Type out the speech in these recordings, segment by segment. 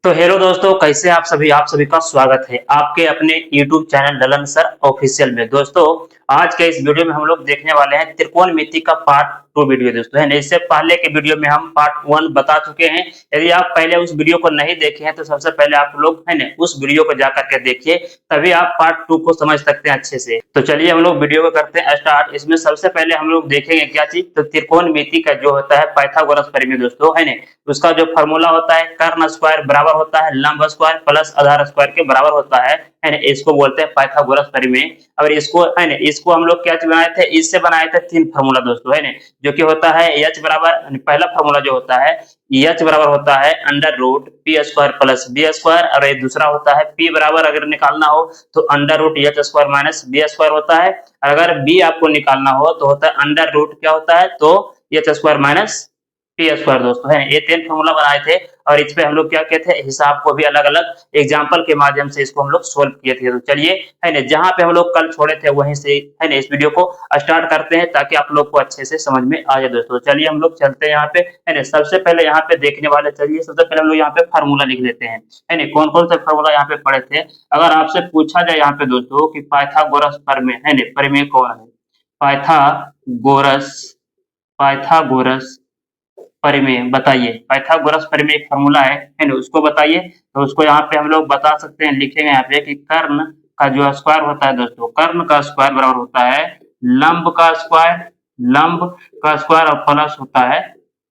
तो हेलो दोस्तों, कैसे आप सभी का स्वागत है आपके अपने YouTube channel Lalan sir official में। दोस्तों, आज के इस वीडियो में हम लोग देखने वाले हैं त्रिकोणमिति का पार्ट 2 वीडियो दोस्तों, है ना। इससे पहले के वीडियो में हम पार्ट 1 बता चुके हैं। यदि आप पहले उस वीडियो को नहीं देखे हैं तो सबसे पहले आप लोग, है ना, उस वीडियो को जाकर के देखिए, तभी आप पार्ट 2 को समझ सकते हैं अच्छे से। तो चलिए हम लोग वीडियो को करते हैं स्टार्ट। इसमें सबसे पहले हम लोग देखेंगे क्या चीज़, तो त्रिकोणमिति का जो होता है पाइथागोरस प्रमेय दोस्तों, है ना। उसका जो फॉर्मूला होता है कर्ण स्क्वायर बराबर होता है लंब स्क्वायर प्लस आधार स्क्वायर के बराबर होता है ना। इसको बोलते हैं पाइथागोरस प्रमेय। और इसको, है ना, इसको हम लोग क्या बनाए थे, इससे बनाए थे 3 फार्मूला दोस्तों, है ना। जो कि होता है एच बराबर, पहला फार्मूला जो होता है एच बराबर होता है under root P square plus B square, और ये दूसरा होता है पी बराबर अगर निकालना हो तो under root H square minus B square होता है। अगर बी आपको निकालना हो तो होता है अंडर रूट क्या होता है, तो H square minus P square दोस्तों, है। ये 3 फॉर्मूला बनाए थे और इस पे हम लोग क्या किए थे, हिसाब को भी अलग अलग एग्जाम्पल के माध्यम से इसको हम लोग सोल्व किए थे। तो चलिए, है ना, जहां पे हम लोग कल छोड़े थे वहीं से, है ना, इस वीडियो को स्टार्ट करते हैं ताकि आप लोग को अच्छे से समझ में आ जाए दोस्तों। चलिए हम लोग चलते हैं यहाँ पे, है ना। सबसे पहले यहाँ पे देखने वाले, चलिए सबसे पहले हम लोग यहाँ पे फार्मूला लिख लेते हैं, है ना। कौन कौन से फार्मूला यहाँ पे पढ़े थे। अगर आपसे पूछा जाए यहाँ पे दोस्तों कि पाइथागोरस प्रमेय, है ना, प्रमेय कौन है, पाइथागोरस, पाइथागोरस परिमेय बताइए। पाइथागोरस परिमेय एक फॉर्मूला है ना, उसको बताइए। तो उसको यहाँ पे हम लोग बता सकते हैं, लिखेंगे यहाँ पे कि कर्ण का जो स्क्वायर होता है दोस्तों, कर्ण का स्क्वायर बराबर होता है लंब का स्क्वायर, लंब का स्क्वायर और प्लस होता है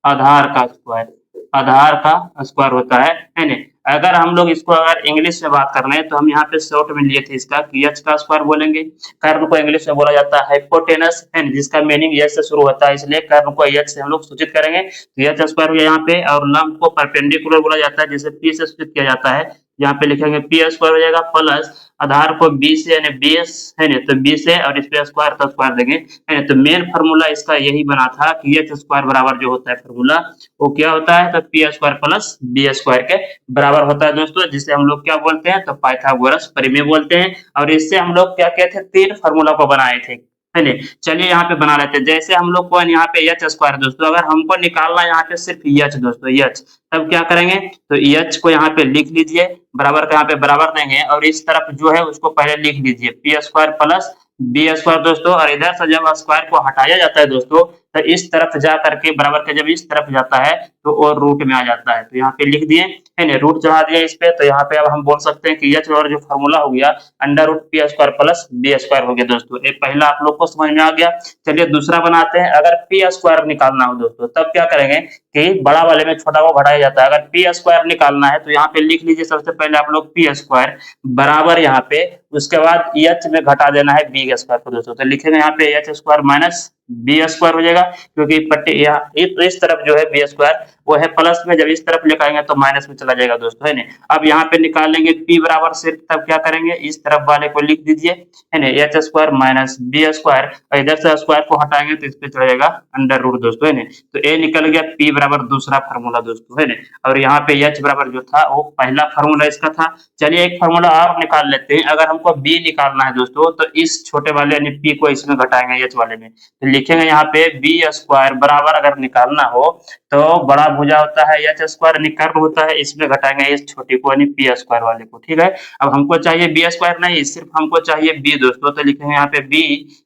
आधार का स्क्वायर, आधार का स्क्वायर होता है ना। अगर हम लोग इसको अगर इंग्लिश में बात कर रहे हैं तो हम यहाँ पे शॉर्ट में लिए थे इसका कि एच का स्क्वायर बोलेंगे। कर्ण को इंग्लिश में बोला जाता है हाइपोटेनस, है ना, जिसका मीनिंग एच से शुरू होता है, इसलिए कर्ण को एच से हम लोग सूचित करेंगे। तो एच स्क्वायर हो गया यहाँ पे, और लंब को परपेंडिकुलर बोला जाता है जिसे पी से सूचित किया जाता है। यहाँ पे लिखेंगे पी स्क्वायर हो जाएगा प्लस आधार को बी से, यानी बेस, है ना, तो बी से और इस पे स्क्वायर का स्क्वायर देंगे, है ना। तो मेन फार्मूला इसका यही बना था कि एच स्क्वायर बराबर जो होता है फार्मूला वो क्या होता है, तो P square plus B square के बराबर होता है दोस्तों, जिसे हम लोग क्या बोलते हैं, तो पाइथागोरस परिमेय बोलते हैं। और इससे हम लोग क्या कहते हैं, 3 फार्मूला को बनाए थे, है ना। चलिए यहाँ पे बना लेते हैं। जैसे हम लोग को यहाँ पे एच स्क्वायर दोस्तों, अगर हमको निकालना यहाँ पे सिर्फ एच दोस्तों, एच, तब क्या करेंगे, तो एच को यहाँ पे लिख लीजिए, बराबर का यहाँ पे बराबर देंगे, और इस तरफ जो है उसको पहले लिख लीजिए P square plus B square दोस्तों। और इधर से जब स्क्वायर को हटाया जाता है दोस्तों, तो इस तरफ जा करके बराबर के जब इस तरफ जाता है तो और रूट में आ जाता है, तो यहाँ पे लिख दिए, है ना, रूट चढ़ा दिया इस पे। तो यहाँ पे अब हम बोल सकते हैं कि एच और जो फॉर्मूला हो गया under root P square plus B square हो गया दोस्तों। एक पहला आप लोग को समझ में आ गया। चलिए दूसरा बनाते हैं। अगर पी स्क्वायर निकालना हो दोस्तों, तब क्या करेंगे कि बड़ा वाले में छोटा को घटाया जाता है। अगर पी स्क्वायर निकालना है तो यहाँ पे लिख लीजिए सबसे पहले आप लोग पी स्क्वायर बराबर यहाँ पे, उसके बाद एच में घटा देना है बी स्क्वायर को दोस्तों। तो लिखेंगे यहाँ पे H square minus B square हो जाएगा, क्योंकि पट्टी यहाँ इस तरफ जो है बी स्क्वायर वो है प्लस में, जब इस तरफ लेकर आएंगे तो माइनस में चला जाएगा दोस्तों, है ना। अब यहाँ पे निकालेंगे पी बराबर से, तब क्या करेंगे, इस तरफ वाले को लिख दीजिए, है ना, H square minus B square, और इधर से स्क्वायर को हटाएंगे तो इस पे चला जाएगा अंडर रूट दोस्तों, है ना। तो ए निकल गया पी बराबर दूसरा फार्मूला दोस्तों, है ना। और यहाँ पे एच बराबर जो था वो पहला फार्मूला इसका था। चलिए एक फार्मूला और निकाल लेते हैं। अगर हमको बी निकालना है दोस्तों, तो इस छोटे वाले यानी पी को इसमें घटाएंगे एच वाले में, तो लिखेंगे यहाँ पे बी स्क्वायर बराबर अगर निकालना हो तो बड़ा भुजा होता है एच स्क्वायर, निकर्ण होता है, इसमें घटाएंगे इस छोटी को यानी पी स्क्वायर वाले को, ठीक है। अब हमको चाहिए बी स्क्वायर नहीं, सिर्फ हमको चाहिए बी दोस्तों, तो लिखेंगे यहाँ पे बी,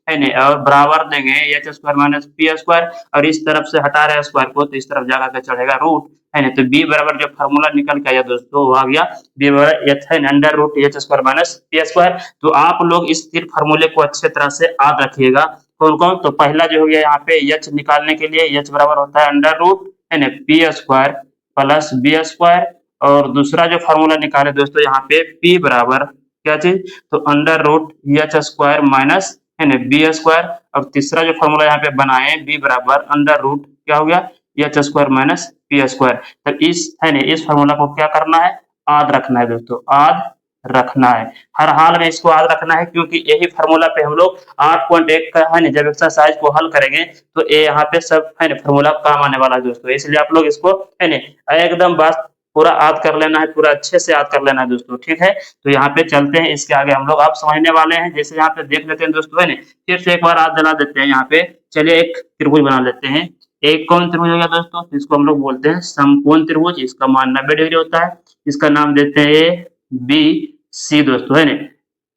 है ना, और बराबर देंगे H square minus P square, और इस तरफ से हटा रहे स्क्वायर को तो इस तरफ जाकर के चढ़ेगा रूट, है ना। तो बी बराबर जो फार्मूला निकल के आया दोस्तों वो आ गया बी बराबर एच, है, under root H square minus P square. तो आप लोग इस 3 फार्मूले को अच्छे तरह से याद रखिएगा। कौन कौन, तो पहला जो हो गया यहाँ पे एच निकालने के लिए एच बराबर होता है अंडर रूट, है ना, P square plus B square. और दूसरा जो फार्मूला निकाले दोस्तों यहाँ पे पी बराबर क्या चीज, तो under root H square minus, है ना, बी स्क्वायर। और तीसरा जो फार्मूला यहाँ पे बनाए बी बराबर अंडर रूट क्या हो गया, H square minus P square. तो इस, है ना, इस फार्मूला को क्या करना है, याद रखना है दोस्तों, याद रखना है, हर हाल में इसको याद रखना है, क्योंकि यही फार्मूला पे हम लोग 8.1 का, है ना, जब एक्सरसाइज को हल करेंगे तो ये यहाँ पे सब, है ना, फार्मूला काम आने वाला है दोस्तों। इसलिए आप लोग इसको, है ना, एकदम बस पूरा याद कर लेना है, पूरा अच्छे से याद कर लेना है दोस्तों, ठीक है। तो यहाँ पे चलते हैं, इसके आगे हम लोग आप समझने वाले हैं। जैसे यहाँ पे देख लेते हैं दोस्तों, है ना, फिर से एक बार याद दिला देते हैं। यहाँ पे चलिए एक त्रिभुज बना लेते हैं। एक कौन त्रिभुज हो गया दोस्तों, इसको हम लोग बोलते हैं समकोण त्रिभुज, इसका मान 90 डिग्री होता है, इसका नाम देते हैं ए बी सी दोस्तों, है ना।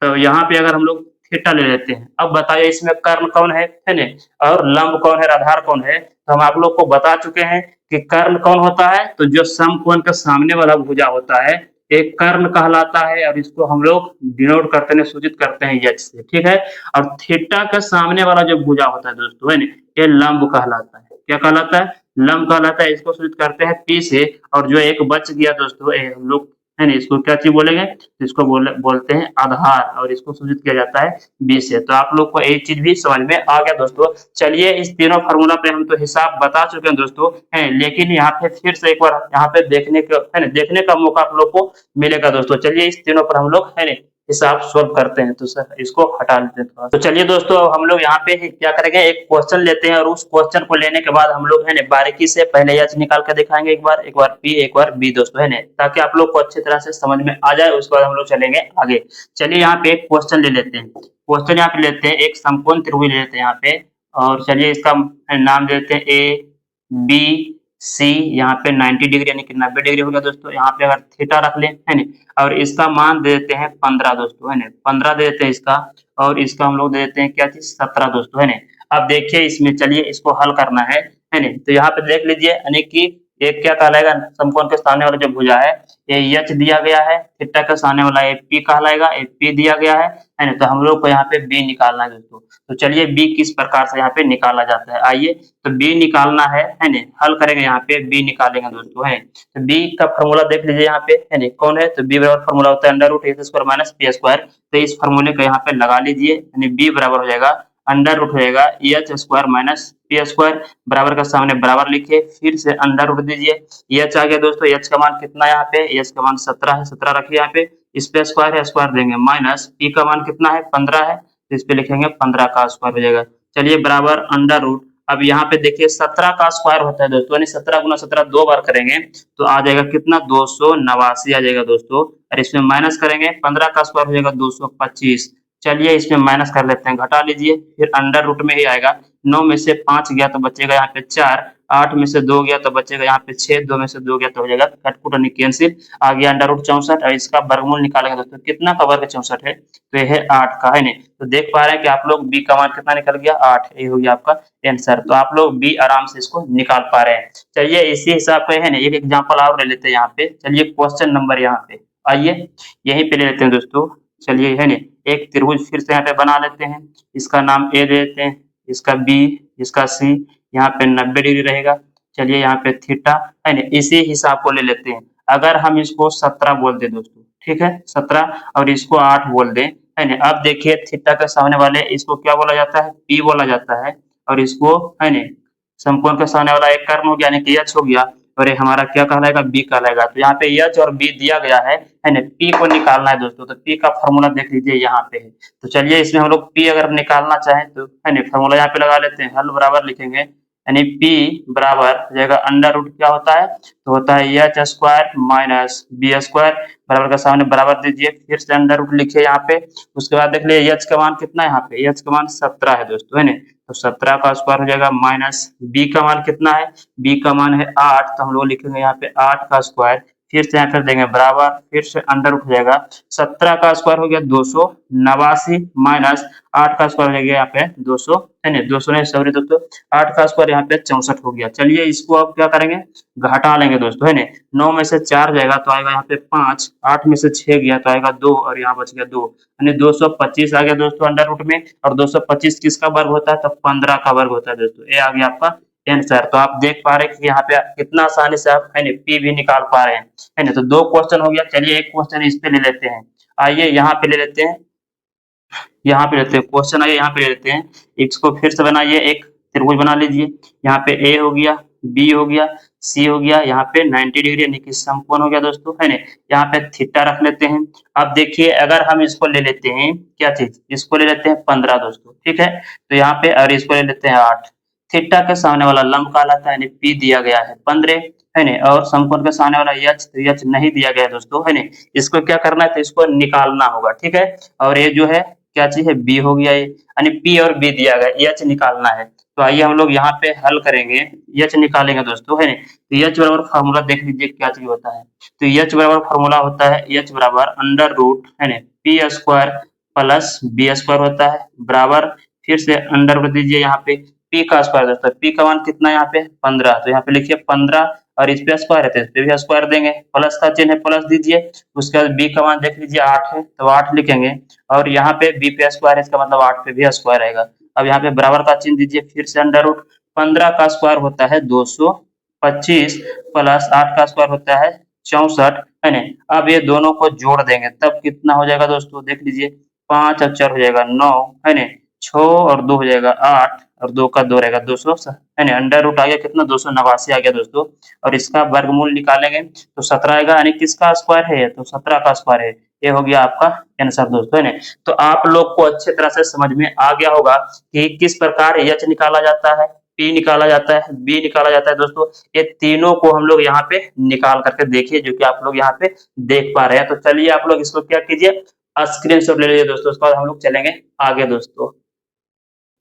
तो यहाँ पे अगर हम लोग थीटा ले लेते हैं, अब बताइए इसमें कर्ण कौन है ना, और लंब कौन है, आधार कौन है। तो हम आप लोग को बता चुके हैं कि कर्ण कौन होता है, तो जो समकोण का सामने वाला भुजा होता है एक कर्ण कहलाता है, और इसको हम लोग डिनोट करते हैं, सूचित करते हैं एच से, ठीक है। और थीटा का सामने वाला जो भुजा होता है दोस्तों, है ना, ये लंब कहलाता है। क्या कहलाता है, लंब कहलाता है। इसको सूचित करते हैं पी से, और जो एक बच गया दोस्तों हम लोग, है ना, इसको क्या चीज बोलेंगे, इसको बोलते हैं आधार, और इसको सूचित किया जाता है बी से। तो आप लोग को एक चीज भी समझ में आ गया दोस्तों। चलिए इस तीनों फार्मूला पे हम तो हिसाब बता चुके हैं दोस्तों, है, लेकिन यहाँ पे फिर से एक बार यहाँ पे देखने का, है ना, देखने का मौका आप लोग को मिलेगा दोस्तों। चलिए इस तीनों पर हम लोग, है ना, हिसाब सॉल्व करते हैं। तो सर इसको हटा लेते हैं थोड़ा। तो चलिए दोस्तों हम लोग यहाँ पे क्या करेंगे, एक क्वेश्चन लेते हैं, और उस क्वेश्चन को लेने के बाद हम लोग, है ना, बारीकी से पहले एच निकाल कर दिखाएंगे, एक बार पी एक बार बी दोस्तों, है ना, ताकि आप लोग को अच्छी तरह से समझ में आ जाए। उसके बाद हम लोग चलेंगे आगे। चलिए यहाँ पे एक क्वेश्चन ले लेते हैं, क्वेश्चन यहाँ पे लेते हैं, एक समकोण त्रिभुज ले लेते हैं यहाँ पे, और चलिए इसका नाम देते हैं ए बी सी। यहाँ पे 90 डिग्री यानी कि 90 डिग्री हो गया दोस्तों। यहाँ पे अगर थीटा रख लें, है ना, और इसका मान दे देते हैं 15 दोस्तों, है ना, 15 दे देते हैं इसका, और इसका हम लोग दे देते हैं क्या चीज 17 दोस्तों, है ना। अब देखिए इसमें, चलिए इसको हल करना है ना। तो यहाँ पे देख लीजिए, यानी कि एक क्या कहलाएगा, समकोण के सामने वाला जो भुजा है ये एच दिया गया है, थीटा के सामने वाला ए पी कहलाएगा, ए पी दिया गया है ना। तो हम लोग को यहाँ पे बी निकालना है दोस्तों। तो चलिए बी किस प्रकार से यहाँ पे निकाला जाता है, आइए। तो बी निकालना है ना, हल करेंगे, यहाँ पे बी निकालेंगे दोस्तों, है। तो बी का फॉर्मूला देख लीजिए यहाँ पे, है ना, कौन है, तो बी बराबर फॉर्मूला होता है अंडर रूट ए स्क्वायर माइनस पी स्क्वायर। तो इस फॉर्मूले को यहाँ पे लगा लीजिए, यानी बी बराबर हो जाएगा अंडर रूट रहेगा H square minus P square, बराबर का सामने बराबर लिखिए, फिर से अंडर रूट दीजिए। एच आ गया दोस्तों, एच का मान कितना है यहाँ पे, एच का मान 17 है, 17 रखिए यहाँ पे, इस पे स्क्वायर है, स्क्वायर देंगे, माइनस पी का मान कितना है 15 है, तो इस पे लिखेंगे 15 का स्क्वायर हो जाएगा। चलिए बराबर अंडर रूट, अब यहाँ पे देखिए 17 का स्क्वायर होता है दोस्तों, यानी 17 गुना 17 दो बार करेंगे तो आ जाएगा कितना 289 आ जाएगा दोस्तों, और इसमें माइनस करेंगे 15 का स्क्वायर हो जाएगा 225। चलिए इसमें माइनस कर लेते हैं, घटा लीजिए, फिर अंडर रूट में ही आएगा। 9 में से 5 गया तो बचेगा यहाँ पे 4, 8 में से 2 गया तो बचेगा यहाँ पे 6, 2 में से 2 गया तो हो जाएगा कटकुट यानी कैंसिल, आ गया अंडर रूट 64। और इसका वर्गमूल निकालेंगे दोस्तों, कितना का वर्ग 64 है, तो यह है 8 का, है ना। तो देख पा रहे हैं कि आप लोग बी का मान कितना निकल गया 8, ये हो गया आपका आंसर। तो आप लोग बी आराम से इसको निकाल पा रहे हैं। चलिए इसी हिसाब पे, है ना, एक एग्जाम्पल और ले लेते हैं यहाँ पे। चलिए क्वेश्चन नंबर यहाँ पे आइए, यहीं पे ले लेते हैं दोस्तों। चलिए, है ना, एक त्रिभुज फिर से यहाँ पे बना लेते हैं, इसका नाम ए दे देते हैं, इसका बी, इसका सी, यहाँ पे 90 डिग्री रहेगा। चलिए यहाँ पे थीटा, है ना, इसी हिसाब को ले लेते हैं। अगर हम इसको 17 बोल दें दोस्तों, ठीक है 17, और इसको 8 बोल दें, है ना। अब देखिए थीटा के सामने वाले इसको क्या बोला जाता है, पी बोला जाता है, और इसको, है ना, समकोण के सामने वाला एक कर्ण हो गया यानी कि एच हो गया, और ये हमारा क्या कहलाएगा बी कहलाएगा। तो यहाँ पे एच और बी दिया गया है ना, पी को निकालना है दोस्तों। तो पी का फॉर्मूला देख लीजिए यहाँ पे है। तो चलिए इसमें हम लोग पी अगर निकालना चाहें तो, है ना, फॉर्मूला यहाँ पे लगा लेते हैं, हल बराबर लिखेंगे, यानी पी बराबर हो जाएगा अंडर रूट क्या होता है, तो होता है H square minus B square, बराबर का सामने बराबर दीजिए, फिर से अंडर रूट लिखिए यहाँ पे। उसके बाद देख लीजिए एच का मान कितना है, यहाँ पे एच का मान 17 है दोस्तों, है ना। तो 17 का स्क्वायर हो जाएगा माइनस बी का मान कितना है, बी का मान है 8, तो हम लोग लिखेंगे यहाँ पे 8 का स्क्वायर, फिर से यहाँ कर देंगे बराबर, फिर से अंडर उठ जाएगा, 17 का स्क्वायर हो गया 289 माइनस 8 का स्क्वायर हो गया यहाँ पे 200, है ना, 200 नहीं सॉरी दोस्तों, 8 का स्क्वायर यहाँ पे 64 हो गया। चलिए इसको अब क्या करेंगे, घटा लेंगे दोस्तों, है ना। 9 में से 4 जाएगा तो आएगा यहाँ पे 5, 8 में से 6 गया तो आएगा 2, और यहाँ बच गया 2, यानी 225 आ गया दोस्तों अंडर रूट में। और 225 किसका वर्ग होता है, तो 15 का वर्ग होता है दोस्तों। ये आ गया आपका आंसर। तो आप देख पा रहे हैं कि यहाँ पे कितना आसानी से आप, है ना, पी भी निकाल पा रहे हैं, है ना। तो 2 क्वेश्चन हो गया। चलिए एक क्वेश्चन इस पे ले लेते हैं, आइए यहाँ पे ले लेते हैं, यहाँ पे लेते हैं क्वेश्चन, आइए यहाँ पे ले लेते हैं। इसको फिर से बनाइए, एक त्रिभुज बना लीजिए, यहाँ पे ए हो गया, बी हो गया, सी हो गया, यहाँ पे 90 डिग्री यानी कि समकोण हो गया दोस्तों, है ना। यहाँ पे थीटा रख लेते हैं। अब देखिए अगर हम इसको ले लेते हैं क्या चीज, इसको ले लेते हैं 15 दोस्तों, ठीक है। तो यहाँ पे और इसको ले लेते हैं 8, थीटा के सामने वाला लंब कहलाता है, यानी पी दिया गया है 15, है ना, और समकोण के सामने वाला एच, तो एच नहीं दिया गया दोस्तों, है ना। इसको क्या करना है, तो इसको निकालना होगा, ठीक है। और ये जो है क्या चीज है, बी हो गया, ये यानी पी और बी दिया गया, एच निकालना है। तो आइए हम लोग यहाँ पे हल करेंगे, एच निकालेंगे दोस्तों, है ना। तो एच बराबर फार्मूला देख लीजिए क्या चीज होता है। तो एच बराबर फार्मूला होता है, एच बराबर अंडर रूट, है ना, P square plus B square होता है, बराबर फिर से अंडर कर दीजिए यहाँ पे पी का स्क्वायर दोस्तों, पी का मान कितना यहाँ पे 15, तो यहाँ पे लिखिए 15 और इस पे स्क्वायर है तो इस पे भी स्क्वायर देंगे, प्लस का चिन्ह है प्लस दीजिए, उसके बाद बी का मान देख लीजिए 8 है तो 8 लिखेंगे, और यहाँ पे बी पे स्क्वायर है इसका मतलब 8 पे भी स्क्वायर आएगा। अब यहाँ पे बराबर का चिन्ह दीजिए, फिर से अंडर रूट 15 का स्क्वायर होता है 225 प्लस 8 का स्क्वायर होता है 64, है ना। अब ये दोनों को जोड़ देंगे तब कितना हो जाएगा दोस्तों, देख लीजिए 5 और 4 हो जाएगा 9, है ना, 6 और 2 हो जाएगा 8 और 2 का 2 रहेगा 200, है ना। अंडर रूट आ गया कितना 289 आ गया दोस्तों, और इसका वर्गमूल निकालेंगे तो 17 आएगा, यानी किसका स्क्वायर है तो 17 का स्क्वायर है। ये हो गया आपका आंसर दोस्तों, है ना। तो आप लोग को अच्छे तरह से समझ में आ गया होगा कि किस प्रकार एच निकाला जाता है, पी निकाला जाता है, बी निकाला जाता है दोस्तों। ये तीनों को हम लोग यहाँ पे निकाल करके देखिए, जो कि आप लोग यहाँ पे देख पा रहे हैं। तो चलिए आप लोग इसको क्या कीजिए, स्क्रीनशॉट ले लीजिए दोस्तों, उसके बाद हम लोग चलेंगे आगे दोस्तों।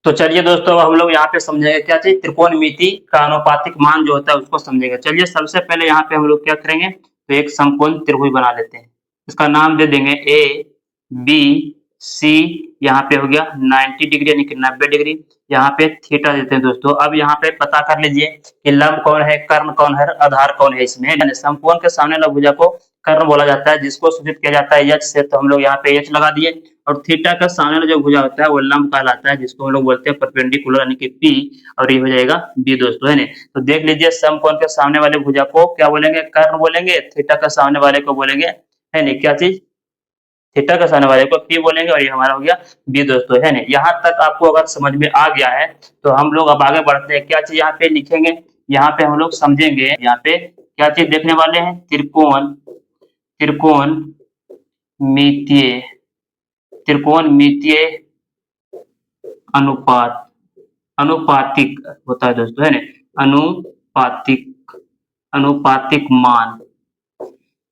तो चलिए दोस्तों हम लोग यहाँ पे समझेंगे क्या चीज, त्रिकोणमिति का अनुपातिक मान जो होता है उसको समझेंगे। चलिए सबसे पहले यहाँ पे हम लोग क्या करेंगे, तो एक समकोण त्रिभुज बना लेते हैं, इसका नाम दे देंगे ए बी सी, यहाँ पे हो गया 90 डिग्री यानी कि 90 डिग्री, यहाँ पे थीटा देते हैं दोस्तों। अब यहाँ पे पता कर लीजिए कि लंब कौन है, कर्ण कौन है, आधार कौन है इसमें। समकोण के सामने वाला भुजा को कर्ण बोला जाता है, जिसको सूचित किया जाता है एच से, तो हम लोग यहाँ पे एच लगा दिए। और थीटा का सामने वाला जो भुजा होता है वो लंब कहलाता है, जिसको हम लोग बोलते हैं परपेंडिकुलर यानी कि पी, और ये हो जाएगा बी दोस्तों, है ना। तो देख लीजिए समकोण के सामने वाले भुजा को क्या बोलेंगे, कर्ण बोलेंगे, थीटा के सामने वाले को बोलेंगे, है ना, क्या चीज, थीटा के सामने वाले को पी बोलेंगे, और ये हमारा हो गया बी दोस्तों, है ना। यहाँ तक आपको अगर समझ में आ गया है तो हम लोग अब आगे बढ़ते हैं, क्या चीज यहाँ पे लिखेंगे, यहाँ पे हम लोग समझेंगे, यहाँ पे क्या चीज देखने वाले हैं, त्रिकोण, त्रिकोणमितीय, त्रिकोणमितीय अनुपात, अनुपातिक होता है दोस्तों, है ना, अनुपातिक, अनुपातिक मान।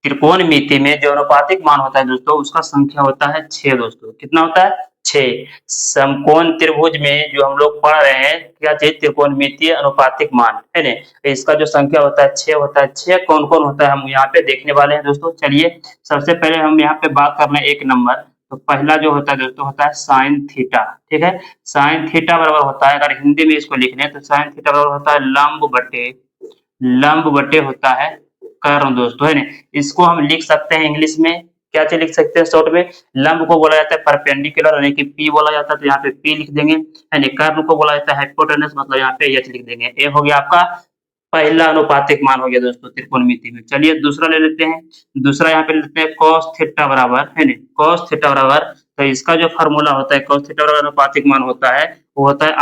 त्रिकोणमिति में जो अनुपातिक मान होता है दोस्तों उसका संख्या होता है 6 दोस्तों, कितना होता है 6। समकोण त्रिभुज में जो हम लोग पढ़ रहे हैं क्या चीज, त्रिकोणमितीय अनुपातिक मान, है ना, इसका जो संख्या होता है 6 होता है। 6 कौन कौन होता है हम यहाँ पे देखने वाले हैं दोस्तों। चलिए सबसे पहले हम यहाँ पे बात कर रहे हैं 1 नंबर, तो पहला जो होता है दोस्तों होता है साइन थीटा, ठीक है। साइन थीटा बराबर होता है, अगर हिंदी में इसको लिखने तो साइन थीटा बराबर होता है लंब बटे होता है कर्ण दोस्तों, है ना। इसको हम लिख सकते हैं इंग्लिश में, क्या चीज लिख सकते हैं शॉर्ट में, लंब को बोला जाता है परपेंडिकुलर यानी कि पी बोला जाता है, तो यहाँ पे पी लिख देंगे, है ना। कर्ण को बोला जाता है हाइपोटेनस, मतलब यहाँ पे एच लिख देंगे। ये हो गया आपका पहला अनुपातिक मान हो गया दोस्तों त्रिकोणमिति में। चलिए दूसरा ले लेते हैं, दूसरा यहाँ पे लेते हैं कॉस थीटा बराबर, है ना, कॉस थीटा बराबर, तो इसका जो फॉर्मूला होता है कॉस थीटा बराबर अनुपातिक मान होता है वो होता है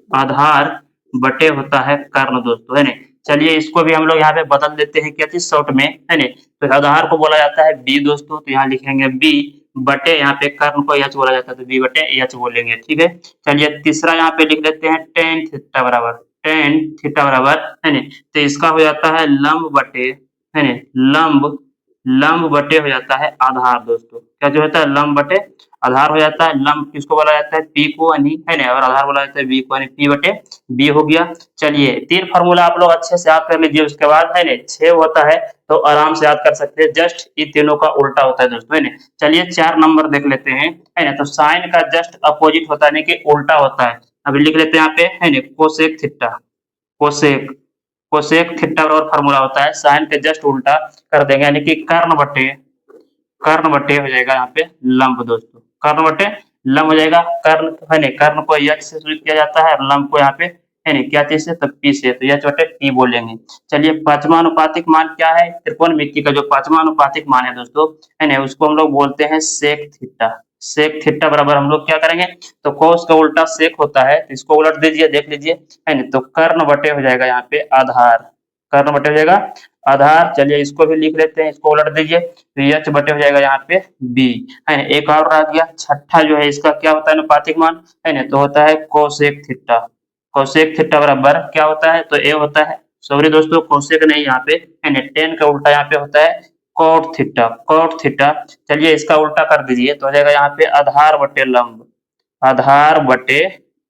आधार बटे होता है कर्ण दोस्तों, है ना। चलिए इसको भी हम लोग यहाँ पे बदल देते हैं क्या चीज शॉर्ट में, है ना। तो आधार को बोला जाता है बी दोस्तों, तो यहाँ लिखेंगे बी बटे, यहाँ पे कर्ण को एच बोला जाता है तो बी बटे एच बोलेंगे, ठीक है। चलिए तीसरा यहाँ पे लिख लेते हैं टेन थीटा बराबर, टेन थीटा बराबर, है ना, तो इसका हो जाता है लंब बटे, है ना, लंब बटे हो जाता है आधार दोस्तों। क्या जो होता है लंब बटे आधार हो जाता है। लंब किसको बोला जाता है, पी को, यानी, है ना, और आधार बोला जाता है बी को, यानी पी बटे बी हो गया। चलिए 3 फार्मूला आप लोग अच्छे से याद कर लीजिए, उसके बाद, है ना, 6 होता है तो आराम से याद कर सकते हैं, जस्ट ये तीनों का उल्टा होता है दोस्तों, है ना। चलिए 4 नंबर देख लेते हैं, है ना, तो साइन का जस्ट अपोजिट होता है, यानी कि उल्टा होता है। अभी लिख लेते हैं यहाँ पे, है ना, cosec theta, cosec, cosec theta बराबर फार्मूला होता है साइन के जस्ट उल्टा कर देंगे, यानी कि कर्ण बटे हो जाएगा यहाँ पे लंब दोस्तों, कर्ण बटे लंब हो जाएगा। कर्ण, है ना, कर्ण को एच से सूचित किया जाता है और लंब को यहाँ पे, है ना, क्या चीज से, तो पी से, तो एच बटे पी बोलेंगे। चलिए पांचवा अनुपातिक मान क्या है, त्रिकोणमिति का जो पांचवा अनुपातिक मान है दोस्तों, है ना, उसको हम लोग बोलते हैं सेक थीटा। सेक थीटा बराबर हम लोग क्या करेंगे, तो कोस का उल्टा सेक होता है, तो इसको उलट दीजिए, देख लीजिए, है ना, तो कर्ण बटे हो जाएगा यहाँ पे आधार, कर्ण बटे हो जाएगा आधार। चलिए इसको भी लिख लेते हैं, इसको उलट दीजिए, तो एच बटे हो जाएगा यहाँ पे बी, है ना। एक और रह गया छठा जो है, इसका क्या होता है अनुपातिक मान, है ना, तो होता है कोसेक थीटा। कोसेक थीटा बराबर क्या होता है, तो ए होता है, सॉरी दोस्तों कोसेक नहीं यहाँ पे, है ना, टेन का उल्टा यहाँ पे होता है कॉट थीटा, कॉट थीटा। चलिए इसका उल्टा कर दीजिए तो हो जाएगा यहाँ पे आधार बटे लंब, आधार बटे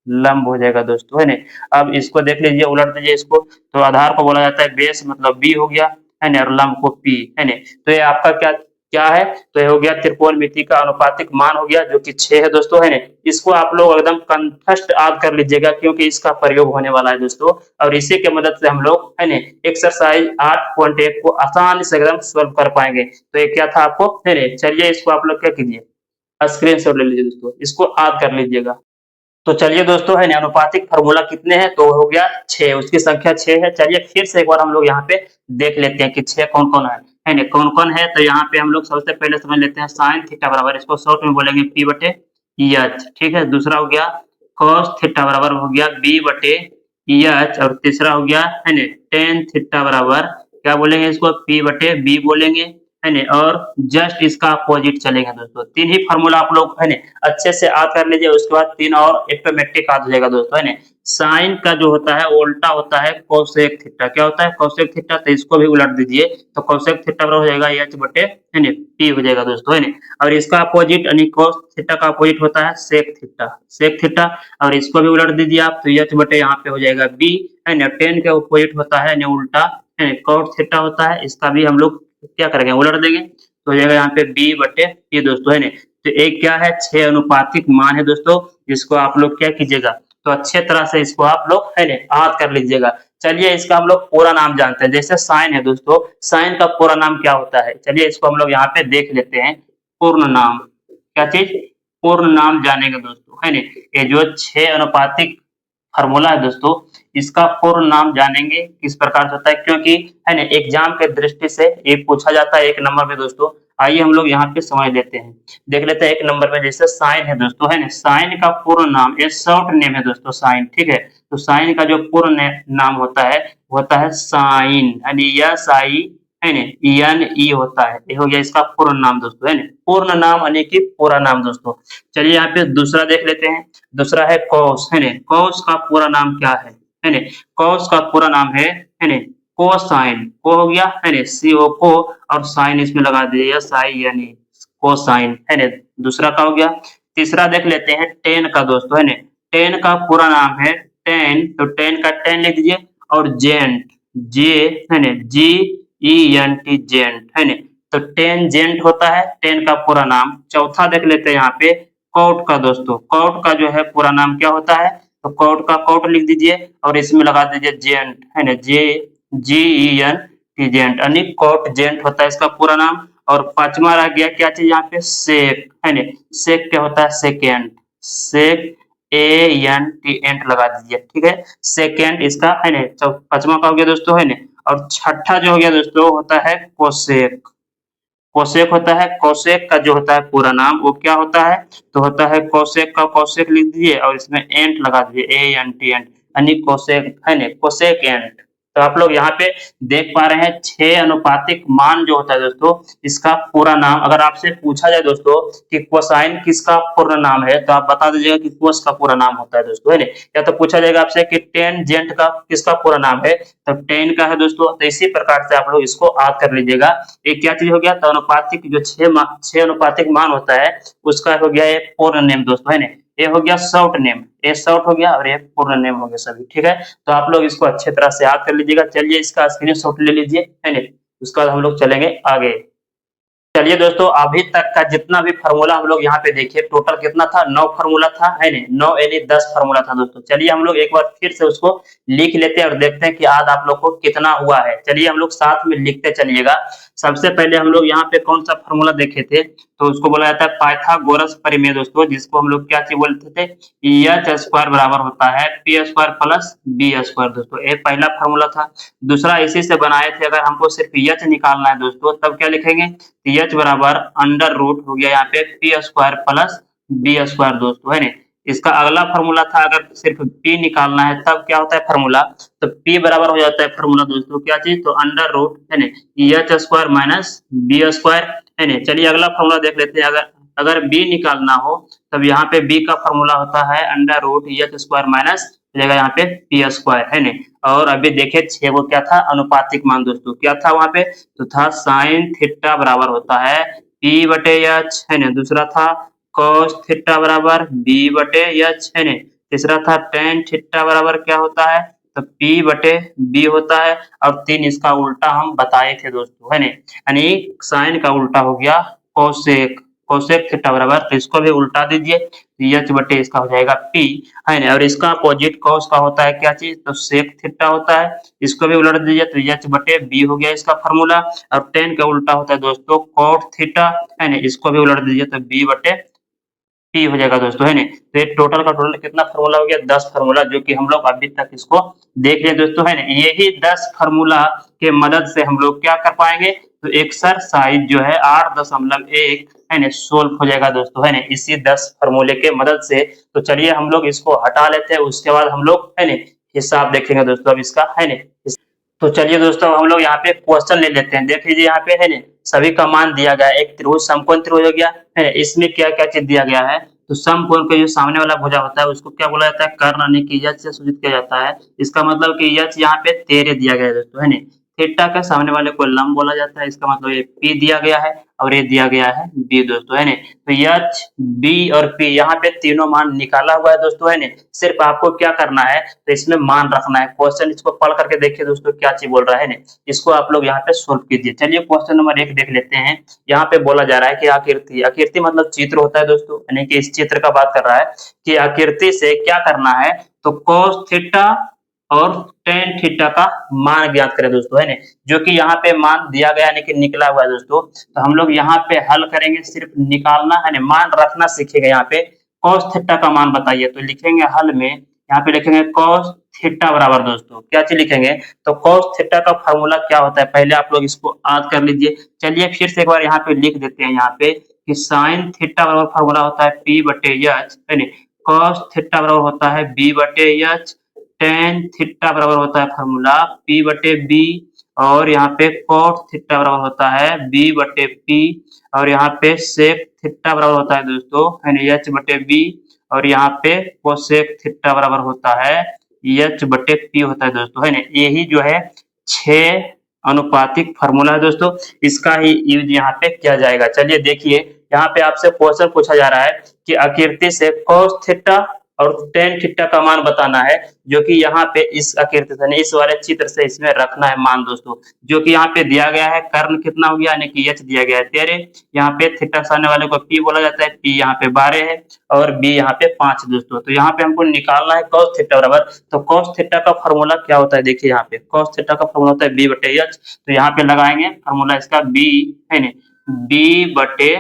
लंब हो जाएगा दोस्तों, है ना। अब इसको देख लीजिए, उलट दीजिए इसको, तो आधार को बोला जाता है बेस, मतलब बी हो गया, है ना, और लंब को पी, है ना। तो ये आपका क्या क्या है, तो ये हो गया त्रिकोणमिति का अनुपातिक मान हो गया, जो कि 6 है दोस्तों, है ना। इसको आप लोग एकदम कंठस्थ याद कर लीजिएगा, क्योंकि इसका प्रयोग होने वाला है दोस्तों, और इसी के मदद से हम लोग, है ना, एक्सरसाइज 8.1 को आसानी से एकदम सॉल्व कर पाएंगे। तो ये क्या था आपको, है ना। चलिए इसको आप लोग क्या कीजिए, स्क्रीनशॉट ले लीजिए दोस्तों, इसको याद कर लीजिएगा। तो चलिए दोस्तों, है ना, अनुपातिक फार्मूला कितने हैं, तो हो गया 6, उसकी संख्या 6 है। चलिए फिर से एक बार हम लोग यहाँ पे देख लेते हैं कि 6 कौन-कौन है ना, कौन-कौन है। तो यहाँ पे हम लोग सबसे पहले समझ लेते हैं साइन थीटा बराबर, इसको शॉर्ट में बोलेंगे P बटे एच, ठीक है। दूसरा हो गया कॉस थीटा बराबर हो गया B बटे एच, और तीसरा हो गया, है ना, टेन थीटा बराबर क्या बोलेंगे इसको, P बटे B बोलेंगे, है ना। और जस्ट इसका अपोजिट चलेगा दोस्तों। 3 ही फार्मूला आप लोग, है ना, अच्छे से याद कर लीजिए। उसके बाद 3 और ऑटोमेटिक याद हो जाएगा दोस्तों, है ना। साइन का जो होता है वो उल्टा होता है कोसेक थीटा। क्या होता है, कोसेक थीटा। तो इसको भी उलट दीजिए, तो कोसेक थीटा बराबर हो जाएगा एच बटे, है ना, पी हो जाएगा दोस्तों, है ना। और इसका अपोजिट यानी कोस थीटा का अपोजिट होता है सेक थीटा, सेक थीटा। और इसको भी उलट दीजिए आप, तो एच बटे यहाँ पे हो जाएगा बी, है ना। टेन के अपोजिट होता है यानी उल्टा, है ना, कॉट थीटा होता है। इसका भी हम लोग क्या करेंगे, उलट देंगे, तो हो जाएगा यहाँ पे बी बटे पी दोस्तों, है ना। तो एक क्या है, 6 अनुपातिक मान है दोस्तों, जिसको आप लोग क्या कीजिएगा, तो अच्छे तरह से इसको आप लोग, है ना, याद कर लीजिएगा। चलिए इसका हम लोग पूरा नाम जानते हैं। जैसे साइन है दोस्तों, साइन का पूरा नाम क्या होता है, चलिए इसको हम लोग यहाँ पे देख लेते हैं। पूर्ण नाम, क्या चीज, पूर्ण नाम जानेंगे दोस्तों, है ना। ये जो 6 अनुपातिक फार्मूला है दोस्तों, इसका पूर्ण नाम जानेंगे किस प्रकार से होता है, क्योंकि, है ना, एग्जाम के दृष्टि से ये पूछा जाता है 1 नंबर में दोस्तों। आइए हम लोग यहाँ पे समझ लेते हैं, देख लेते हैं 1 नंबर में। जैसे साइन है दोस्तों, है ना, साइन का पूर्ण नाम, ये शॉर्ट नेम है दोस्तों, साइन, ठीक है। तो साइन का जो पूर्ण नाम होता है, होता है साइन, यानी यस आई, है ना, एन ई होता है। ये हो गया इसका पूर्ण नाम दोस्तों, है ना। पूर्ण नाम यानी कि पूरा नाम दोस्तों। चलिए यहाँ पे दूसरा देख लेते हैं। दूसरा है कॉस, है ना। कॉस का पूरा नाम क्या है ना। कॉस का पूरा नाम है ना, कोसाइन। को हो गया, है ना, CO को, और साइन इसमें लगा दीजिए एस आई यानी कोसाइन, है ना। दूसरा का हो गया। तीसरा देख लेते हैं टेन का दोस्तों, है ना। टेन का पूरा नाम है टेन, तो टेन का टेन लिख दीजिए, और जेंट, जे, है ना, GENT, जेंट, है ना। तो टेन जेंट होता है टेन का पूरा नाम। चौथा देख लेते हैं यहाँ पे कॉट का दोस्तों। कॉट का जो है पूरा नाम क्या होता है, तो कॉट का कॉट लिख दीजिए, और इसमें लगा दीजिए जेंट, है ना, GENT, जेंट, यानी कॉट जेंट होता है इसका पूरा नाम। और पांचवा रह गया क्या चीज यहाँ पे, सेक, है ना। सेक क्या होता है, सेकेंड, सेक, ANT, एंट लगा दीजिए, ठीक है। सेकेंड इसका, है ना, पांचवा का हो गया दोस्तों, है ना। और छठा जो हो गया दोस्तों होता है कोसेक। कोसेक होता है, कोसेक का जो होता है पूरा नाम वो क्या होता है, तो होता है कोसेक का कोसेक लिख दीजिए, और इसमें एंट लगा दीजिए, ANT, एंट, यानी कोसेक, है ना, कोसेक एंट। तो आप लोग यहाँ पे देख पा रहे हैं 6 अनुपातिक मान जो होता है दोस्तों, इसका पूरा नाम। अगर आपसे पूछा जाए दोस्तों कि कोसाइन किसका पूर्ण नाम है, तो आप बता दीजिएगा कि कोस का पूरा नाम होता है दोस्तों, है ना। या तो पूछा जाएगा आपसे कि टेन जेंट का किसका पूरा नाम है, तो टेन का है दोस्तों। तो इसी प्रकार से आप लोग इसको याद कर लीजिएगा। एक क्या चीज हो गया, तो अनुपातिक जो 6 अनुपातिक मान होता है, उसका हो गया ये पूर्ण नेम दोस्तों, है ना। ये हो गया शॉर्ट नेम, ये शॉर्ट हो गया, और ये पूर्ण नेम हो गया सभी, ठीक है। तो आप लोग इसको अच्छे तरह से याद कर लीजिएगा। चलिए इसका स्क्रीनशॉट ले लीजिए, है ना। उसके बाद हम लोग चलेंगे आगे। चलिए दोस्तों, अभी तक का जितना भी फार्मूला हम लोग यहाँ पे देखिए, टोटल कितना था, 9 फार्मूला था, है ना, 9 यानी 10 फार्मूला था दोस्तों। चलिए हम लोग एक बार फिर से उसको लिख लेते हैं और देखते हैं कि आज आप लोग को कितना हुआ है। चलिए हम लोग साथ में लिखते चलिएगा। सबसे पहले हम लोग यहाँ पे कौन सा फार्मूला देखे थे, तो उसको बोला जाता है पाइथागोरस प्रमेय दोस्तों, जिसको हम लोग क्या चीज बोलते थे, एच स्क्वायर बराबर होता है P square plus B square दोस्तों। ये पहला फार्मूला था। दूसरा इसी से बनाए थे, अगर हमको सिर्फ एच निकालना है दोस्तों, तब क्या लिखेंगे, एच बराबर अंडर रूट हो गया यहाँ पे P square plus B square दोस्तों, है ना। इसका अगला फार्मूला था, अगर सिर्फ p निकालना है तब क्या होता है फार्मूला, तो p बराबर हो जाता है फार्मूला दोस्तों, क्या चीज, तो अंडर रूट, है ना, H square minus B square, है ना। चलिए अगला फार्मूला देख लेते हैं। अगर अगर b निकालना हो, तब यहाँ पे b का फार्मूला होता है under root H square minus मिलेगा यहाँ पे पी स्क्वायर, है ना। और अभी देखे 6 वो क्या था, अनुपातिक मान दोस्तों, क्या था वहां पे, तो था साइन थीटा बराबर होता है पी बटे एच, है ना। दूसरा था कॉस थीटा बराबर बी बटे एच, है ना। तीसरा था tan थीटा बराबर क्या होता है, तो P बटे B होता है। और 3 इसका उल्टा हम बताए थे दोस्तों, है ना, यानी साइन का उल्टा हो गया कोसेक, कोसेक थीटा बराबर, तो इसको भी उल्टा दीजिए, एच बटे इसका हो जाएगा P, है ना। और इसका अपोजिट कॉस का होता है क्या चीज, तो सेक थीटा होता है, इसको भी उलट दीजिए तो एच बटे बी हो गया इसका फॉर्मूला। और टेन का उल्टा होता है दोस्तों कोट थीटा, है ना, इसको भी उलट दीजिए तो बी बटे पी हो जाएगा दोस्तों, है ना। तो ये टोटल का टोटल कितना फार्मूला हो गया, 10 फार्मूला, जो कि हम लोग अभी तक इसको देख रहे दोस्तों, है ना। यही 10 फार्मूला के मदद से हम लोग क्या कर पाएंगे, तो एक्सरसाइज जो है 8.1 है ना सोल्व हो जाएगा दोस्तों, है ना, इसी 10 फार्मूले के मदद से। तो चलिए हम लोग इसको हटा लेते हैं, उसके बाद हम लोग, है ना, हिसाब देखेंगे दोस्तों अब इसका, है ना। तो चलिए दोस्तों हम लोग यहाँ पे क्वेश्चन ले लेते हैं। देख लीजिए यहाँ पे, है ना, सभी का मान दिया गया है। एक त्रिभुज समकोण त्रिभुज हो गया, है ना, इसमें क्या क्या चीज दिया गया है, तो समकोण का जो सामने वाला भुजा होता है उसको क्या बोला जाता है, कर्ण, यानी कि यच से सूचित किया जाता है। इसका मतलब कि यच यहाँ पे 13 दिया गया है दोस्तों, है ना। थीटा का सामने वाले को लंब बोला जाता है, इसका मतलब ये पी दिया गया है और ये दिया गया है बी दोस्तों, है ना। तो एच, बी और पी यहाँ पे तीनों मान निकाला हुआ है दोस्तों, है ना। सिर्फ आपको क्या करना है, तो इसमें मान रखना है। क्वेश्चन इसको पढ़ करके देखिए दोस्तों क्या चीज बोल रहा है ना, इसको आप लोग यहाँ पे सोल्व कीजिए। चलिए क्वेश्चन नंबर 1 देख लेते हैं। यहाँ पे बोला जा रहा है कि आकृति, आकृति मतलब चित्र होता है दोस्तों, यानी कि इस चित्र का बात कर रहा है कि आकृति से क्या करना है, तो cos थीटा और tan थीटा का मान ज्ञात करें दोस्तों, है ना। जो कि यहाँ पे मान दिया गया, यानी कि निकला हुआ है दोस्तों। तो हम लोग यहाँ पे हल करेंगे, सिर्फ निकालना है ना, मान रखना सीखेंगे। यहाँ पे cos थीटा का मान बताइए, तो लिखेंगे हल में, यहाँ पे लिखेंगे cos थीटा बराबर दोस्तों क्या चीज लिखेंगे, तो cos थीटा का फॉर्मूला क्या होता है, पहले आप लोग इसको याद कर लीजिए। चलिए फिर से एक बार यहाँ पे लिख देते हैं, यहाँ पे कि sin थीटा बराबर फॉर्मूला होता है P बटे एच, है ना। cos थीटा बराबर होता है B बटे एच, tan थीटा बराबर होता है फॉर्मूला P बटे B, और यहाँ पे cot थीटा बराबर होता है B बटे P, और यहाँ पे sec थीटा बराबर होता है दोस्तों, है ना, H बटे B, और यहाँ पे cosec थीटा बराबर होता है H बटे P होता है दोस्तों, है ना। यही जो है 6 अनुपातिक फार्मूला है दोस्तों, इसका ही यूज यहाँ पे किया जाएगा। चलिए देखिए, यहाँ पे आपसे क्वेश्चन पूछा जा रहा है कि आकृति से cos थीटा और tan थीटा का मान बताना है, जो कि यहाँ पे इस आकृति से, इस वाले चित्र से इसमें रखना है मान दोस्तों, जो कि यहाँ पे दिया गया है। कर्ण कितना हो गया, यानी कि h दिया गया है 13, यहाँ पे थीटा सामने वाले को p बोला जाता है, p यहाँ पे 12 है और b यहाँ पे 5 दोस्तों। तो यहाँ पे हमको निकालना है cos थीटा बराबर, तो cos थीटा का फॉर्मूला क्या होता है, देखिए यहाँ पे cos थीटा का फॉर्मूला होता है b बटे h, तो यहाँ पे लगाएंगे फॉर्मूला इसका b, है ना, b बटे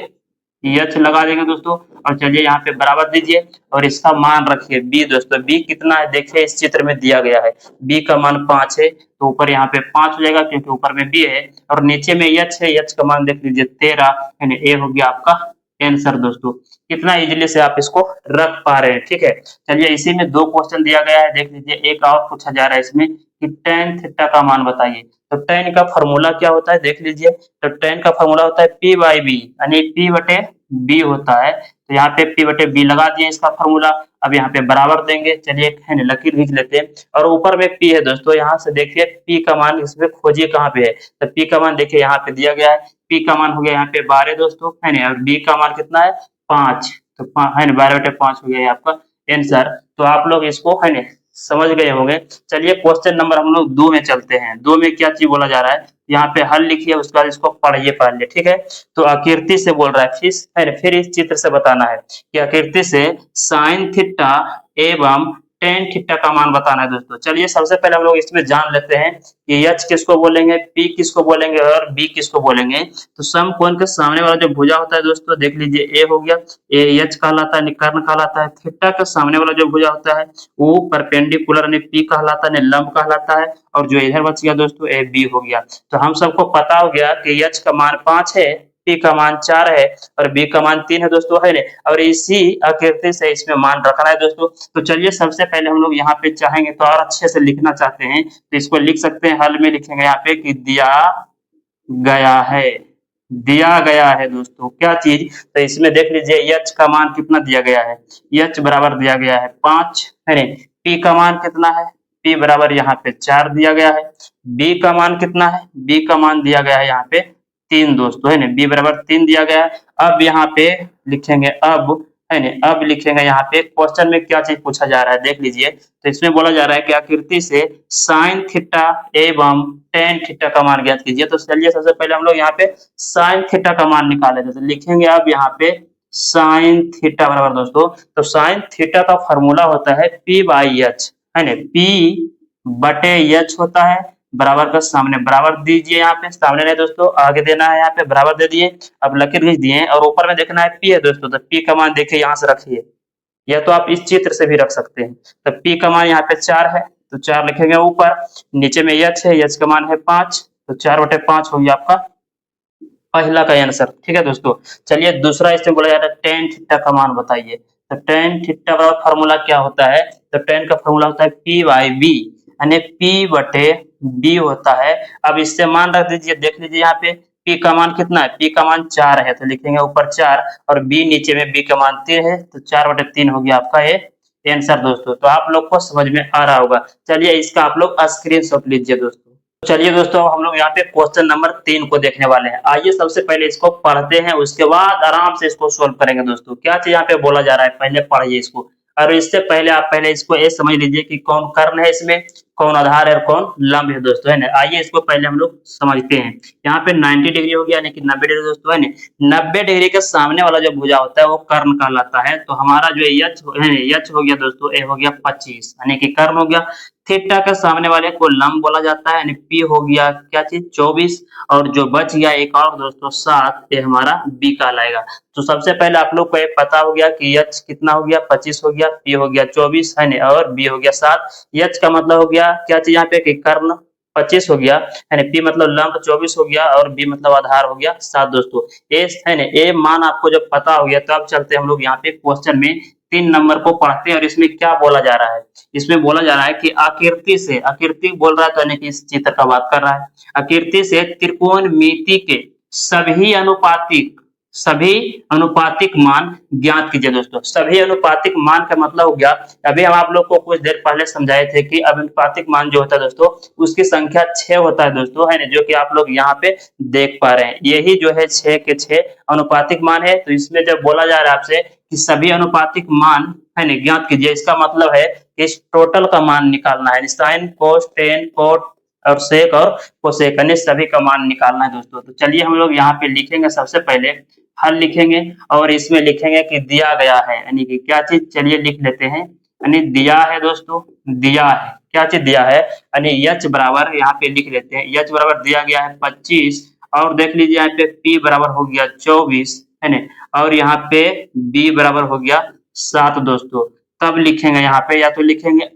एच लगा देंगे दोस्तों। और चलिए यहाँ पे बराबर दीजिए और इसका मान रखिए b दोस्तों। b कितना है, देखिए इस चित्र में दिया गया है, b का मान 5 है, तो ऊपर यहाँ पे 5 हो जाएगा क्योंकि ऊपर में b है, और नीचे में h है, h का मान देख लीजिए 13, यानी a हो गया आपका आंसर दोस्तों। कितना इजीली से आप इसको रख पा रहे हैं, ठीक है। चलिए इसी में 2 क्वेश्चन दिया गया है, देख लीजिए। एक और पूछा जा रहा है इसमें कि tan थीटा का मान बताइए, तो tan का फॉर्मूला क्या होता है, देख लीजिए। तो tan का फॉर्मूला होता है p बाई बी, यानी p बटे b होता है। तो यहाँ पे p बटे b लगा दिए इसका फॉर्मूला। अब यहाँ पे बराबर देंगे, चलिए है लकीर खींच लेते हैं, और ऊपर में p है दोस्तों। यहाँ से देखिए p का मान इसमें खोजिए कहाँ पे है, तो p का मान देखिए यहाँ पे दिया गया है, p का मान हो गया यहाँ पे 12 दोस्तों, है ना, और b का मान कितना है 5, तो है ना 12 बटे 5 हो गया आपका आंसर। तो आप लोग इसको है ना समझ गए होंगे। चलिए क्वेश्चन नंबर हम लोग 2 में चलते हैं। 2 में क्या चीज बोला जा रहा है, यहाँ पे हल लिखिए, उसके बाद इसको पढ़िए पहले, ठीक है। तो आकृति से बोल रहा है, फिर इस चित्र से बताना है कि आकृति से साइन थीटा एवं tan थीटा का मान बताना है दोस्तों। चलिए सबसे पहले हम लोग इसमें जान लेते हैं कि h किसको बोलेंगे, p किसको बोलेंगे और b किसको बोलेंगे। तो समकोण के सामने वाला जो भुजा होता है दोस्तों, देख लीजिए a हो गया, a h कहलाता है, कर्ण कहलाता है। थीटा के सामने वाला जो भुजा होता है वो परपेंडिकुलर यानी p कहलाता है, लंब कहलाता है, और जो इधर बच गया दोस्तों a b हो गया। तो हम सबको पता हो गया कि h का मान 5 है, p का मान 4 है और b का मान 3 है दोस्तों, है ना। और इसी आकृति से इसमें मान रखना है दोस्तों। तो चलिए सबसे पहले हम लोग यहाँ पे चाहेंगे तो और अच्छे से लिखना चाहते हैं तो इसको लिख सकते हैं, हल में लिखेंगे यहाँ पे कि दिया गया है, दिया गया है दोस्तों क्या चीज। तो इसमें देख लीजिए h का मान कितना दिया गया है, h बराबर दिया गया है 5, है ना। p का मान कितना है, p बराबर यहाँ पे 4 दिया गया है। b का मान कितना है, b का मान दिया गया है यहाँ पे 3 दोस्तों, है ना, b बराबर 3 दिया गया है। अब यहाँ पे लिखेंगे, अब है नहीं। अब लिखेंगे यहाँ पे क्वेश्चन में क्या चीज पूछा जा रहा है देख लीजिए। तो इसमें बोला जा रहा है कि आकृति से साइन थीटा एवं टेन थीटा का मान ज्ञात कीजिए। तो चलिए सबसे पहले हम लोग यहाँ पे साइन थीटा का मान निकाले थे, तो लिखेंगे अब यहाँ पे साइन थीटा बराबर दोस्तों, तो साइन थीटा का फॉर्मूला होता है पी बाई एच, है ना, पी बटे एच होता है, बराबर का सामने बराबर दीजिए, यहाँ पे सामने नहीं दोस्तों आगे देना है, यहाँ पे बराबर दे दिए। अब लकीर खींच दिए और ऊपर में देखना है पी है दोस्तों, तो पी का मान देखिए यहाँ से रखिए, या तो आप इस चित्र से भी रख सकते हैं। तो पी का मान यहाँ पे 4 है, तो 4 लिखेंगे ऊपर, नीचे में एच है, एच का मान है 5, तो 4/5 हो गया आपका पहला का आंसर। ठीक है दोस्तों, चलिए दूसरा इसमें बोला जा रहा है टेन थीटा का मान बताइए। तो टेन थीटा का फॉर्मूला क्या होता है, तो टेन का फॉर्मूला होता है पी बाई बी, यानी पी बटे बी होता है। अब इससे मान रख दीजिए, देख लीजिए यहाँ पे पी का मान कितना है, पी का मान 4 है, तो लिखेंगे ऊपर 4 और बी नीचे में, बी का मान 3 है, तो 4/3 हो गया आपका ये आंसर दोस्तों। तो आप लोग को समझ में आ रहा होगा। चलिए इसका आप लोग स्क्रीनशॉट लीजिए दोस्तों। चलिए दोस्तों हम लोग यहाँ पे क्वेश्चन नंबर 3 को देखने वाले हैं। आइए सबसे पहले इसको पढ़ते हैं, उसके बाद आराम से इसको सोल्व करेंगे दोस्तों। क्या चीज यहाँ पे बोला जा रहा है पहले पढ़िए इसको, और इससे पहले आप पहले इसको ये समझ लीजिए कि कौन कर्ण है इसमें, कौन आधार है और कौन लंब है दोस्तों, है ना। आइए इसको पहले हम लोग समझते हैं। यहाँ पे 90 डिग्री हो गया, यानी कि 90 डिग्री दोस्तों, है ना। 90 डिग्री के सामने वाला जो भुजा होता है वो कर्ण कहलाता है। तो हमारा जो यच है, यच हो गया दोस्तों, ए हो गया 25, यानी कि कर्ण हो गया। थीटा के सामने वाले को लंब बोला जाता है, यानी पी हो गया क्या चीज 24, और जो बच गया एक और दोस्तों 7, ये हमारा बी कहलाएगा। तो सबसे पहले आप लोग को ये पता हो गया कि एच कितना हो गया 25 हो गया, पी हो गया 24 है ना, और बी हो गया 7। एच का मतलब हो गया क्या चीज यहाँ पे कि कर्ण 25 हो गया, है ना, पी मतलब लंब 24 हो गया, और बी मतलब आधार हो गया 7 दोस्तों। ए है ना, ए मान आपको जब पता हो गया तो अब चलते हम लोग यहाँ पे क्वेश्चन में 3 नंबर को पढ़ते हैं। और इसमें क्या बोला जा रहा है, इसमें बोला जा रहा है कि आकृति से, आकृति बोल रहा है तो यानी कि इस चित्र का बात कर रहा है, आकृति से त्रिकोणमिति के सभी अनुपातिक मान ज्ञात कीजिए दोस्तों। सभी अनुपातिक मान का मतलब हो गया, अभी हम आप लोग को कुछ देर पहले समझाए थे कि अनुपातिक मान जो होता है दोस्तों उसकी संख्या 6 होता है दोस्तों, है ना, जो कि आप लोग यहाँ पे देख पा रहे हैं। यही जो है 6 के 6 अनुपातिक मान है। तो इसमें जब बोला जा रहा है आपसे कि सभी अनुपातिक मान है ना ज्ञात कीजिए, इसका मतलब है कि इस टोटल का मान निकालना है, साइन कोस टेन कोट और सेक और कोसेक, सभी का मान निकालना है दोस्तों। तो चलिए हम लोग यहाँ पे लिखेंगे, सबसे पहले हल लिखेंगे और इसमें लिखेंगे कि दिया गया है, यानी कि क्या चीज, चलिए लिख लेते हैं, यानी दिया है दोस्तों, दिया है क्या चीज दिया है, यानी एच बराबर यहाँ पे लिख लेते हैं, एच बराबर दिया गया है 25, और देख लीजिए यहाँ पे पी बराबर हो गया 24, है ना, और यहाँ पे बी बराबर हो गया 7 दोस्तों। तब लिखेंगे यहाँ पे, या तो लिखेंगे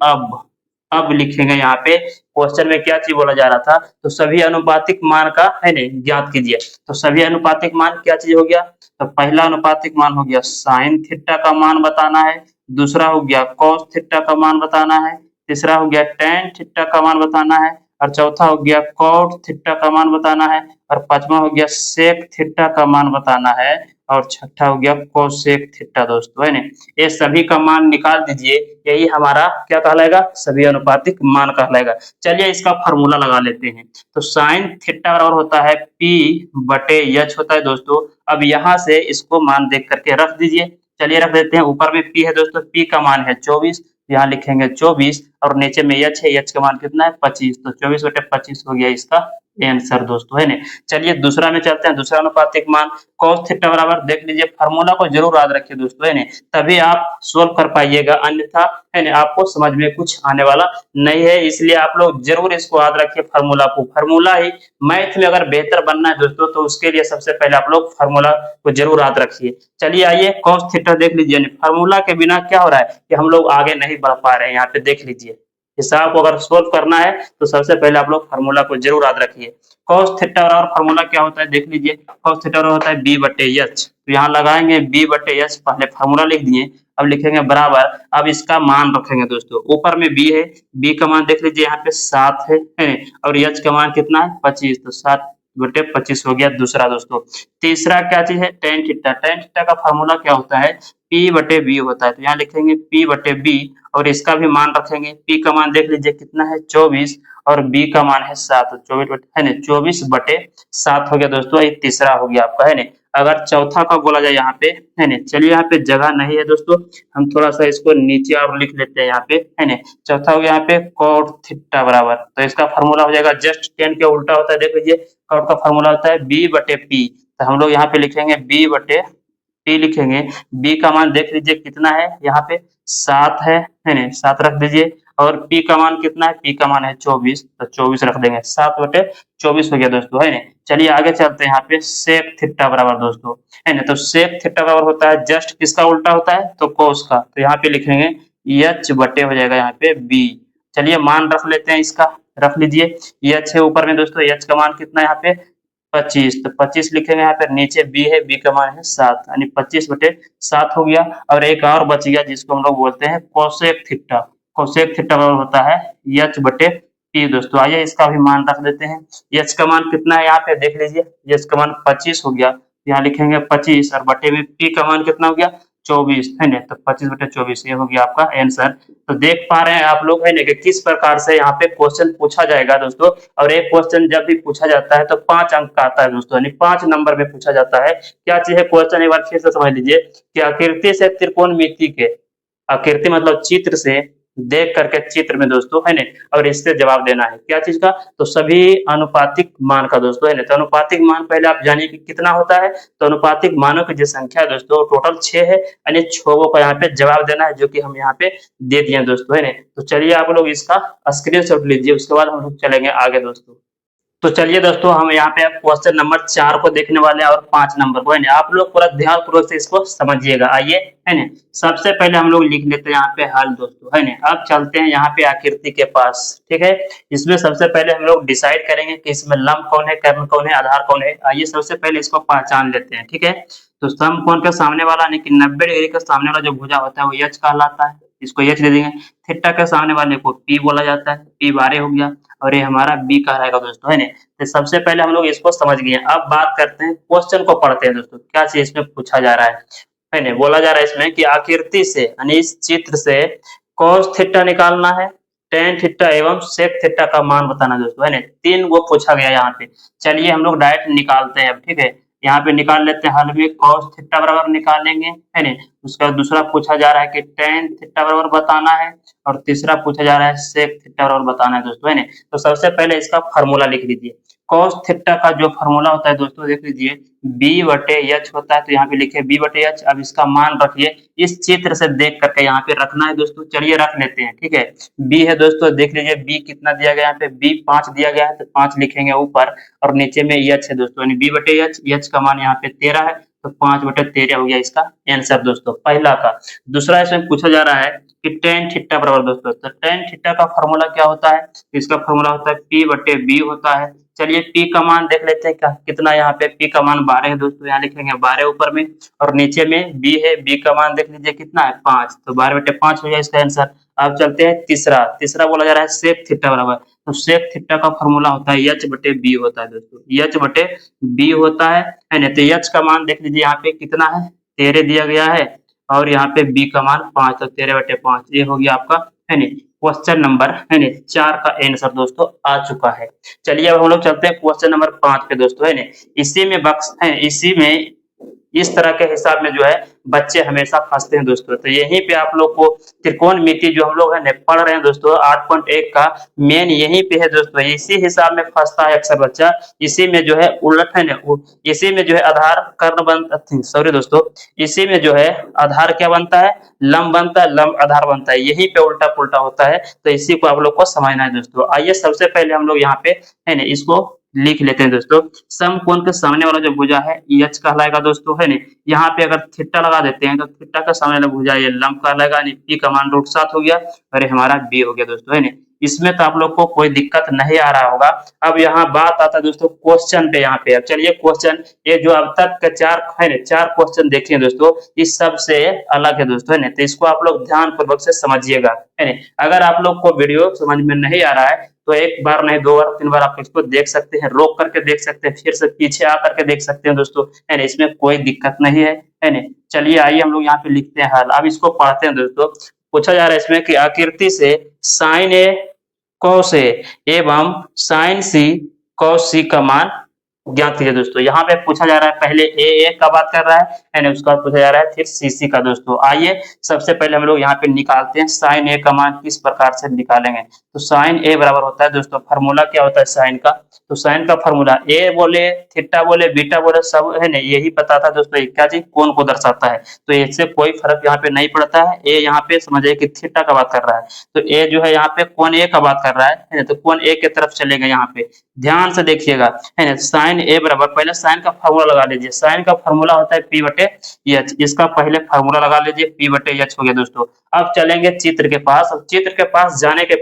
अब लिखेंगे यहाँ पे क्वेश्चन में क्या चीज बोला जा रहा था, तो सभी अनुपातिक मान का है ना ज्ञात कीजिए। तो सभी अनुपातिक मान क्या चीज हो गया, तो पहला अनुपातिक मान हो गया साइन थीटा का मान बताना है, दूसरा हो गया कॉस थीटा का मान बताना है, तीसरा हो गया टेन थीटा का मान बताना है, और चौथा हो गया कॉट थीटा का मान बताना है, और पांचवा हो गया सेक थीटा का मान बताना है, और छठा हो गया कोसेक थीटा दोस्तों, है ना। ये सभी का मान निकाल दीजिए, यही हमारा क्या कहलाएगा, सभी अनुपातिक मान कहलाएगा। चलिए इसका फॉर्मूला लगा लेते हैं। तो साइन थीटा बराबर होता है पी बटे एच होता है दोस्तों। अब यहाँ से इसको मान देख करके रख दीजिए, चलिए रख देते हैं। ऊपर में पी है दोस्तों, पी का मान है 24, यहाँ लिखेंगे 24, और नीचे में एच है, एच का मान कितना है 25, तो 24/25 हो गया इसका आंसर दोस्तों, है ना। चलिए दूसरा में चलते हैं, दूसरा अनुपातिक मान cos थीटा बराबर, देख लीजिए फार्मूला को जरूर याद रखिए दोस्तों, है ना, तभी आप सोल्व कर पाइएगा, अन्यथा है ना आपको समझ में कुछ आने वाला नहीं है। इसलिए आप लोग जरूर इसको याद रखिए फार्मूला को। फार्मूला ही मैथ में अगर बेहतर बनना है दोस्तों, तो उसके लिए सबसे पहले आप लोग फार्मूला को जरूर याद रखिए। चलिए आइए cos थीटा देख लीजिए, फार्मूला के बिना क्या हो रहा है कि हम लोग आगे नहीं बढ़ पा रहे हैं। यहाँ पे देख लीजिए, हिसाब को अगर सोल्व करना है तो सबसे पहले आप लोग फार्मूला को जरूर याद रखिए। cos थीटा और फार्मूला क्या होता है देख लीजिए, cos थीटा होता है b बटे एच, तो यहाँ लगाएंगे b बटे एच, पहले फार्मूला लिख दिए, अब लिखेंगे बराबर, अब इसका मान रखेंगे दोस्तों, ऊपर में b है, b का मान देख लीजिए यहाँ पे 7 है, और एच का मान कितना है 25, तो 7/25 हो गया दूसरा दोस्तों। तीसरा क्या चीज है, टेन थीटा, टेन थीटा का फार्मूला क्या होता है, p बटे b होता है, तो यहाँ लिखेंगे p बटे b, और इसका भी मान रखेंगे, p का मान देख लीजिए कितना है 24, और b का मान है 7, 24 है ना, 24/7 हो गया दोस्तों, ये तीसरा हो गया आपका, है ना। अगर चौथा का बोला जाए यहाँ पे, है ना, चलिए यहाँ पे जगह नहीं है दोस्तों, हम थोड़ा सा इसको नीचे और लिख लेते हैं यहाँ पे, है ना। चौथा हो गया यहाँ पे कॉट थीटा बराबर, तो इसका फॉर्मूला हो जाएगा जस्ट टेन के उल्टा होता है, देख लीजिए कॉट का फॉर्मूला होता है बी बटे पी, तो हम लोग यहाँ पे लिखेंगे बी बटे पी लिखेंगे। बी का मान देख लीजिए कितना है यहाँ पे 7 है ना, 7 रख दीजिए। और पी का मान कितना है, पी का मान है 24, तो 24 रख देंगे, 7 बटे 24 हो गया दोस्तों, है ना। चलिए आगे चलते हैं यहाँ पे सेक थीटा बराबर दोस्तों, है ना। तो सेक थीटा बराबर होता है जस्ट किसका उल्टा होता है, तो कोस का, तो यहाँ पे लिखेंगे एच बटे हो जाएगा यहाँ पे बी। चलिए मान रख लेते हैं इसका, रख लीजिए एच है ऊपर में दोस्तों, एच का मान कितना है यहाँ पे 25, तो 25 लिखेंगे यहाँ पे, नीचे बी है, बी का मान है 7, यानी 25 बटे 7 हो गया। और एक और बच गया जिसको हम लोग बोलते हैं कोसेक थीटा, कोसेक थीटा बराबर होता है एच बटे पी दोस्तों। आइए इसका भी मान रख देते हैं, एच का मान कितना है यहाँ पे देख लीजिए, एच का मान 25 हो गया, यहाँ लिखेंगे 25 और बटे में पी का मान कितना हो गया 24, है ना, तो 25 बटे 24 ये हो गया आपका आंसर। तो देख पा रहे हैं आप लोग, है ना, कि किस प्रकार से यहाँ पे क्वेश्चन पूछा जाएगा दोस्तों। और एक क्वेश्चन जब भी पूछा जाता है तो 5 अंक का आता है दोस्तों, यानी 5 नंबर में पूछा जाता है। क्या चीज है क्वेश्चन, एक बार फिर से समझ लीजिए कि आकृति से त्रिकोणमिति के, आकृति मतलब चित्र से देख करके चित्र में दोस्तों, है ना, और इससे जवाब देना है क्या चीज का, तो सभी अनुपातिक मान का दोस्तों, है ना। तो अनुपातिक मान पहले आप जानिए कि कितना होता है, तो अनुपातिक मानों की जो संख्या है दोस्तों टोटल 6 है, यानी 6 का यहाँ पे जवाब देना है, जो कि हम यहाँ पे दे दिए दोस्तों, है ना। तो चलिए आप लोग इसका स्क्रीनशॉट लीजिए, उसके बाद हम लोग चलेंगे आगे दोस्तों। तो चलिए दोस्तों हम यहाँ पे अब क्वेश्चन नंबर 4 को देखने वाले हैं और 5 नंबर को, है ना। आप लोग पूरा ध्यान पूर्वक से इसको समझिएगा, आइए, है ना। सबसे पहले हम लोग लिख लेते हैं यहाँ पे हल दोस्तों, है ना। अब चलते हैं यहाँ पे आकृति के पास, ठीक है। इसमें सबसे पहले हम लोग डिसाइड करेंगे कि इसमें लंब कौन है, कर्ण कौन है, आधार कौन है। आइए सबसे पहले इसको पहचान लेते हैं, ठीक है। तो समकोण के सामने वाला यानी कि 90 डिग्री का सामने वाला जो भुजा होता है वो एच कहलाता है, इसको एच दे देंगे। थीटा के सामने वाले को पी बोला जाता है, पी बारह हो गया, और ये हमारा बी कहलाएगा दोस्तों, है ना। तो सबसे पहले हम लोग इसको समझ गए। अब बात करते हैं क्वेश्चन को पढ़ते हैं दोस्तों, क्या चीज इसमें पूछा जा रहा है ना। बोला जा रहा है इसमें कि आकृति से यानी इस चित्र से cos थीटा निकालना है, tan थीटा एवं sec थीटा का मान बताना दोस्तों, है ना। 3 वो पूछा गया यहाँ पे। चलिए हम लोग डायरेक्ट निकालते हैं अब, ठीक है। यहाँ पे निकाल लेते हैं, हल में cos थीटा बराबर निकालेंगे, है ना। उसके बाद दूसरा पूछा जा रहा है कि tan थीटा बराबर बताना है, और तीसरा पूछा जा रहा है sec थीटा बराबर बताना है दोस्तों, है ना। तो सबसे पहले इसका फार्मूला लिख लीजिए। cos थीटा का जो फार्मूला होता है दोस्तों देख लीजिए b बटे एच होता है, तो यहाँ पे लिखे b बटे एच। अब इसका मान रखिए, इस चित्र से देख करके यहाँ पे रखना है दोस्तों। चलिए रख लेते हैं, ठीक है। b है दोस्तों, देख लीजिए b कितना दिया गया है, यहाँ पे b 5 दिया गया है, तो 5 लिखेंगे ऊपर, और नीचे में एच है दोस्तों, यानी b बटे एच, एच का मान यहाँ पे 13 है, तो 5 बटे 13 हो गया इसका आंसर दोस्तों, पहला का। दूसरा इसमें पूछा जा रहा है कि tan थीटा बराबर दोस्तों, तो tan थीटा का फार्मूला क्या होता है, इसका फार्मूला होता है p बटे b होता है। चलिए p का मान देख लेते हैं क्या कितना, यहाँ पे p का मान 12 है दोस्तों, यहाँ लिखेंगे 12 ऊपर में, और नीचे में b है, b का मान देख लीजिए कितना है 5, तो 12 बटे 5 हो गया इसका आंसर। अब चलते हैं तीसरा, तीसरा बोला जा रहा है सेक थीटा बराबर, तो सेक थीटा का फार्मूला होता है एच बटे बी होता है दोस्तों, एच बटे बी होता है ना। तो एच का मान देख लीजिए यहाँ पे कितना है 13 दिया गया है, और यहाँ पे बी का मान 5, तो 13 बटे 5 ये हो गया आपका, है ना, क्वेश्चन नंबर, है ना, 4 का आंसर दोस्तों आ चुका है। चलिए अब हम लोग चलते हैं क्वेश्चन नंबर 5 पे दोस्तों, है ना। इसी में बक्स है, इसी में इस तरह के हिसाब में जो है बच्चे हमेशा फंसते हैं दोस्तों। तो यहीं पे आप लोग को त्रिकोणमिति जो हम लोग है पढ़ रहे हैं दोस्तों 8.1 का मेन यहीं पे है दोस्तों, इसी हिसाब में फंसता है अक्सर बच्चा। इसी में जो है उलट है ना, इसी में जो है आधार कर्ण बनता, सॉरी दोस्तों, इसी में जो है आधार क्या बनता है, लंब बनता है, लंब आधार बनता है, यहीं पे उल्टा पुल्टा होता है। तो इसी को आप लोग को समझना है दोस्तों। आइए सबसे पहले हम लोग यहाँ पे है ना इसको लिख लेते हैं दोस्तों। समकोण के सामने वाला जो भुजा है एच कहलाएगा दोस्तों, है ना। यहाँ पे अगर थीटा लगा देते हैं तो थीटा का सामने वाला भुजा ये लंब कहलाएगा, यानी पी का मान √7 हो गया, और ये हमारा बी हो गया दोस्तों, है ना। इसमें तो आप लोग को कोई दिक्कत नहीं आ रहा होगा। अब यहाँ बात आता है दोस्तों क्वेश्चन पे, यहाँ पे अब चलिए क्वेश्चन ये जो अब तक के 4 है ना 4 क्वेश्चन देखिए दोस्तों, इस सबसे अलग है दोस्तों, है ना। तो इसको आप लोग ध्यान पूर्वक से समझिएगा, है ना। अगर आप लोग को वीडियो समझ में नहीं आ रहा है तो एक बार नहीं 2 बार 3 बार आप इसको देख सकते हैं, रोक करके देख सकते हैं, फिर से पीछे आ करके देख सकते हैं दोस्तों, है ना। इसमें कोई दिक्कत नहीं है ना। चलिए आइए हम लोग यहाँ पे लिखते हैं हल। अब इसको पढ़ते हैं दोस्तों। पूछा जा रहा है इसमें कि आकृति से sin A cos A एवं sin C cos C का मान ज्ञात कीजिए दोस्तों। यहाँ पे पूछा जा रहा है पहले ए का बात कर रहा है एंड उसके बाद पूछा जा रहा है फिर सी का दोस्तों। आइए सबसे पहले हम लोग यहाँ पे निकालते हैं साइन ए का मान किस प्रकार से निकालेंगे। तो साइन ए बराबर होता है दोस्तों, फार्मूला क्या होता है साइन का, तो साइन का फार्मूला ए बोले थीटा बोले बीटा बोले सब है ना यही पता था दोस्तों, क्या चीज कोण को दर्शाता है। तो इससे कोई फर्क यहाँ पे नहीं पड़ता है। ए यहाँ पे समझिए कि थीटा का बात कर रहा है, तो ए जो है यहाँ पे कोण ए का बात कर रहा है ना, तो कोण ए की तरफ चलेगा। यहाँ पे ध्यान से देखिएगा है ना, साइन ए बराबर पहले साइन का फार्मूला लगा लीजिए। साइन का फार्मूला होता है पी बटे एच, इसका पहले फार्मूला लगा लीजिए, पी बटे एच हो गया दोस्तों। अब चलेंगे चित्र के पास। अब चित्र के पास जाने के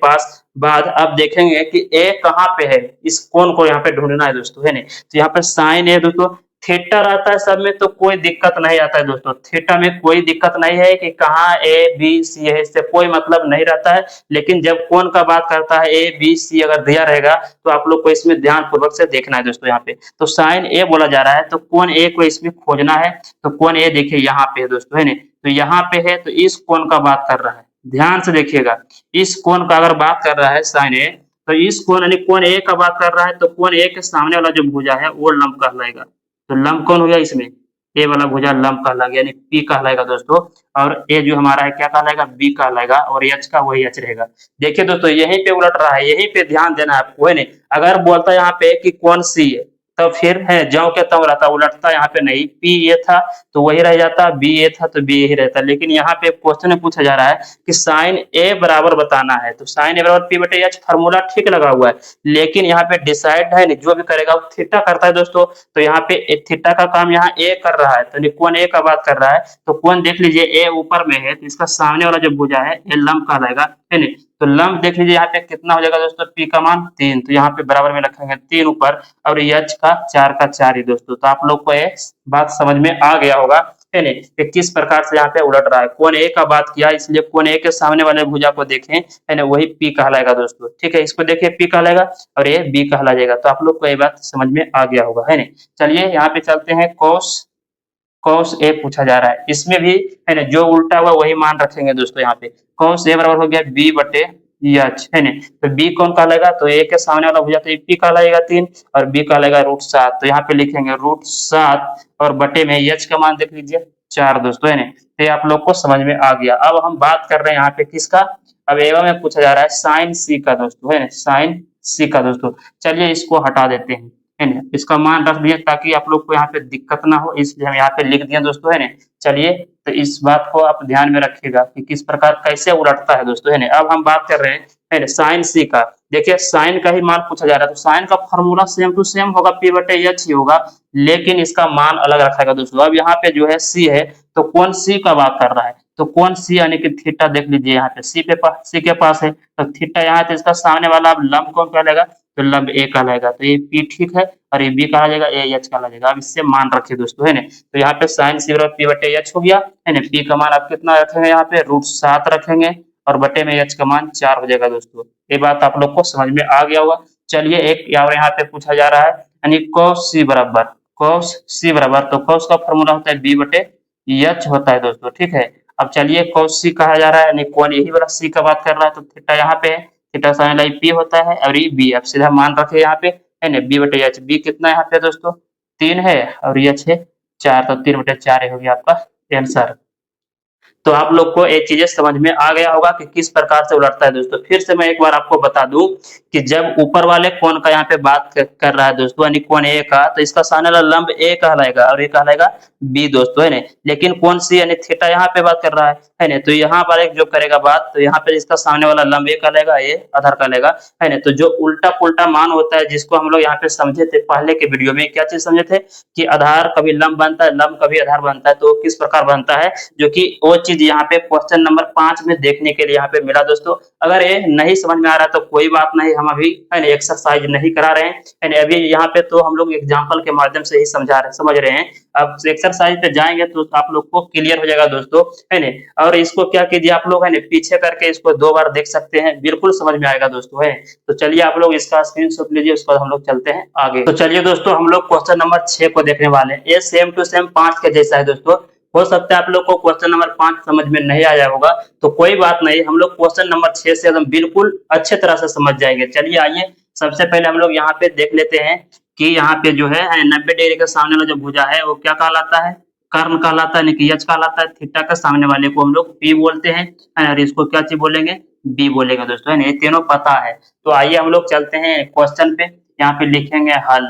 बाद अब देखेंगे कि ए कहाँ पे है, इस कोण को यहाँ पे ढूंढना है दोस्तों है ना। तो यहाँ पे साइन ए दोस्तों, थीटा रहता है सब में तो कोई दिक्कत नहीं आता है दोस्तों, थीटा में कोई दिक्कत नहीं है कि कहाँ ए बी सी है, इससे कोई मतलब नहीं रहता है। लेकिन जब कोण का बात करता है ए बी सी अगर दिया रहेगा तो आप लोग को इसमें ध्यान पूर्वक से देखना है दोस्तों। यहाँ पे तो साइन ए बोला जा रहा है तो कोण ए को इसमें खोजना है। तो कोण ए देखिए यहाँ पे है दोस्तों है ना, तो यहाँ पे है तो इस कोण का बात कर रहा है। ध्यान से देखिएगा, इस कोण का अगर बात कर रहा है साइन ए, तो इस कोण यानी कोण ए का बात कर रहा है, तो कोण ए के सामने वाला जो भुजा है वो लंब कहलाएगा। तो लंब कौन हो गया इसमें, ए वाला भुजा लंब कहलाएगा यानी पी कहलाएगा दोस्तों। और ए जो हमारा है क्या कहलाएगा, बी कहलाएगा, और एच का वही एच रहेगा। देखिए दोस्तों यहीं पे उलट रहा है, यहीं पे ध्यान देना है आपको है नहीं। अगर बोलता है यहाँ पे कि कौन सी है तो फिर है ज्यों के त्यों रहता, उलटता यहाँ पे नहीं। पी ए था तो वही रह जाता, बी ए था तो बी यही रहता। लेकिन यहाँ पे क्वेश्चन में पूछा जा रहा है कि साइन ए बराबर बताना है, तो साइन ए बराबर पी बटे एच फार्मूला ठीक लगा हुआ है, लेकिन यहाँ पे डिसाइड है नहीं, जो भी करेगा वो थीटा करता है दोस्तों। तो यहाँ पे थीटा का काम यहाँ ए कर रहा है, तो कौन ए का बात कर रहा है, तो कौन देख लीजिए ए ऊपर में है तो इसका सामने वाला जो भुजा है ये लंब कहलाएगा है नहीं। तो लंब देख लीजिए यहाँ पे कितना हो जाएगा दोस्तों, पी का मान 3, तो यहाँ पे बराबर में रखेंगे 3 ऊपर और एच का 4 का 4 ही दोस्तों। तो आप लोग को ये बात समझ में आ गया होगा है नहीं कि किस प्रकार से यहाँ पे उलट रहा है। कोण ए का बात किया इसलिए कोण ए के सामने वाले भुजा को देखें है ना, वही पी कहलाएगा दोस्तों। ठीक है, इसको देखिए पी कहलाएगा और ये बी कहला जाएगा। तो आप लोग को ये बात समझ में आ गया होगा है नहीं। चलिए यहाँ पे चलते हैं, कॉस ए पूछा जा रहा है, इसमें भी है ना जो उल्टा हुआ वही मान रखेंगे दोस्तों। यहाँ पे कॉस ए बराबर हो गया बी बटे एच है ना, तो बी कौन कहलाएगा, तो ए के सामने वाला भुजा तो पी कहलाएगा 3 और बी कहलाएगा √7। तो यहाँ पे लिखेंगे √7 और बटे में एच का मान देख लीजिए 4 दोस्तों है ना। तो ये आप लोग को समझ में आ गया। अब हम बात कर रहे हैं यहाँ पे किसका, अब एवं में पूछा जा रहा है साइन सी का दोस्तों है ना, साइन सी का दोस्तों। चलिए इसको हटा देते हैं है ना, इसका मान रख दिए ताकि आप लोग को यहाँ पे दिक्कत ना हो, इसलिए हम यहाँ पे लिख दिए दोस्तों है ना। चलिए तो इस बात को आप ध्यान में रखिएगा कि किस प्रकार कैसे उलटता है दोस्तों है ना। अब हम बात कर रहे हैं है ना साइन सी का। देखिए साइन का ही मान पूछा जा रहा है, तो साइन का फॉर्मूला सेम टू सेम होगा, पी बटे एच ही होगा, लेकिन इसका मान अलग रखेगा दोस्तों। अब यहाँ पे जो है सी है तो कौन सी का बात कर रहा है, तो कौन सी यानी कि थीटा देख लीजिए यहाँ पे सी के पास है तो थीटा यहाँ है, तो इसका सामने वाला अब लंब कौन कहलाएगा, तो लंब ए कहलाएगा। तो ये पी ठीक है और ये बी कहा जाएगा, ए एच कहा जाएगा। अब इससे मान रखिए दोस्तों है ना, तो यहाँ पे साइन सी बराबर पी बटे एच हो गया है ना। पी का मान आप कितना रखेंगे, यहाँ पे √7 रखेंगे और बटे में एच का मान 4 हो जाएगा दोस्तों। ये बात आप लोग को समझ में आ गया होगा। चलिए एक यहाँ पे पूछा जा रहा है यानी कॉस सी बराबर, तो कॉस का फॉर्मूला होता है बी बटे एच होता है दोस्तों। ठीक है, अब चलिए कॉस सी कहा जा रहा है यानी कौन यही वाला सी का बात कर रहा है, तो थीटा यहाँ पे है, थीटा साइन लाई पी होता है और ये बी। अब सीधा मान रखे यहाँ पे है ना, बी बटे एच, बी कितना यहाँ पे दोस्तों 3 है और एच है 4, तो 3 बटे 4 हो गया आपका आंसर। तो आप लोग को ये चीजें समझ में आ गया होगा कि किस प्रकार से उलटता है दोस्तों। फिर से मैं एक बार आपको बता दूं कि जब ऊपर वाले कोण का यहाँ पे बात कर रहा है दोस्तों यानी कोण ए का, तो इसका सामने वाला लंब ए कहलाएगा और ये कहलाएगा बी दोस्तों है ना। लेकिन कोण सी यानी थीटा यहाँ पे बात कर रहा है ना, तो यहाँ पर एक जो करेगा बात, तो यहाँ पे इसका सामने वाला लंब ए कहलाएगा, ये आधार कहलाएगा है ना। तो जो उल्टा पुल्टा मान होता है जिसको हम लोग यहाँ पे समझे थे पहले के वीडियो में, क्या चीज समझे थे कि आधार कभी लंब बनता है, लंब कभी आधार बनता है, तो किस प्रकार बनता है, जो कि वो चीज यहाँ पे क्वेश्चन नंबर 5 में देखने के लिए यहाँ पे मिला दोस्तों। अगर ये नहीं समझ में आ रहा तो कोई बात नहीं, हम अभी है ना एक्सरसाइज नहीं करा रहे हैं, अभी यहाँ पे तो हम लोग एग्जाम्पल के माध्यम से ही समझ रहे हैं। अब एक्सरसाइज पे जाएंगे तो आप लोग को क्लियर हो जाएगा दोस्तों है ना। और इसको क्या कीजिए आप लोग है ना, पीछे करके इसको 2 बार देख सकते हैं, बिल्कुल समझ में आएगा दोस्तों है। तो चलिए आप लोग इसका स्क्रीनशॉट लीजिए, उसके बाद हम लोग चलते हैं आगे। तो चलिए दोस्तों हम लोग क्वेश्चन नंबर 6 को देखने वाले हैं। ये सेम टू सेम 5 के जैसा है दोस्तों। हो सकता है आप लोग को क्वेश्चन नंबर 5 समझ में नहीं आया होगा, तो कोई बात नहीं, हम लोग क्वेश्चन नंबर 6 से एकदम बिल्कुल अच्छे तरह से समझ जाएंगे। चलिए आइए सबसे पहले हम लोग यहाँ पे देख लेते हैं कि यहाँ पे जो है 90 डिग्री के सामने वाला जो भुजा है वो क्या कहलाता है, कर्ण कहलाता है, यानी कि यच कहलाता है। थीटा के सामने वाले को हम लोग पी बोलते हैं और इसको क्या चीज बोलेंगे, बी बोलेंगे दोस्तों, है ना। ये तीनों पता है। तो आइए हम लोग चलते हैं क्वेश्चन पे, यहाँ पे लिखेंगे हल,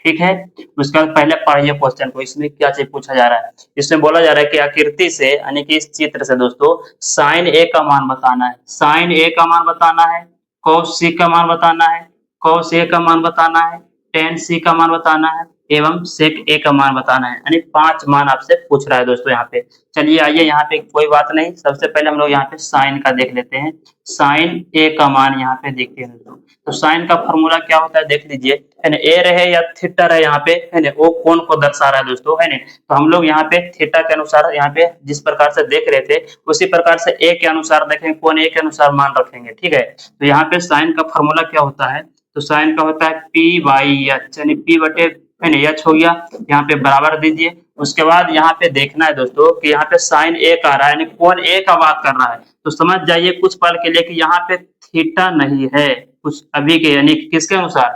ठीक है। उसके बाद पहले पढ़िए क्वेश्चन को, इसमें क्या चीज पूछा जा रहा है। इसमें बोला जा रहा है कि आकृति से यानी कि इस चित्र से दोस्तों साइन ए का मान बताना है, साइन ए का मान बताना है, कॉस सी का मान बताना है, कॉस ए का मान बताना है, टेन सी का मान बताना है एवं सेक ए का मान बताना है, यानी 5 मान आपसे पूछ रहा है दोस्तों यहाँ पे। चलिए आइए, यहाँ पे कोई बात नहीं, सबसे पहले हम लोग यहाँ पे साइन का देख लेते हैं। साइन ए का मान यहाँ पे देखते हैं दोस्तों। तो साइन का फॉर्मूला क्या होता है देख लीजिए, है ना। ए रहे या थीटा रहे यहाँ पे, है ना, वो कोण को दर्शा रहा है दोस्तों, है ना। तो हम लोग यहाँ पे थीटा के अनुसार यहाँ पे जिस प्रकार से देख रहे थे उसी प्रकार से ए के अनुसार देखेंगे, कोण ए के अनुसार मान रखेंगे, ठीक है। तो यहाँ पे साइन का फॉर्मूला क्या होता है, तो साइन का होता है पी बाई एच, यानी पी बटे, है ना, एच हो गया, यहाँ पे बराबर दीजिए। उसके बाद यहाँ पे देखना है दोस्तों कि यहाँ पे साइन ए का रहा है, यानी कोण ए का बात कर रहा है। तो समझ जाइए कुछ पल के लिए कि यहाँ पे थीटा नहीं है कुछ अभी के, यानी किसके अनुसार,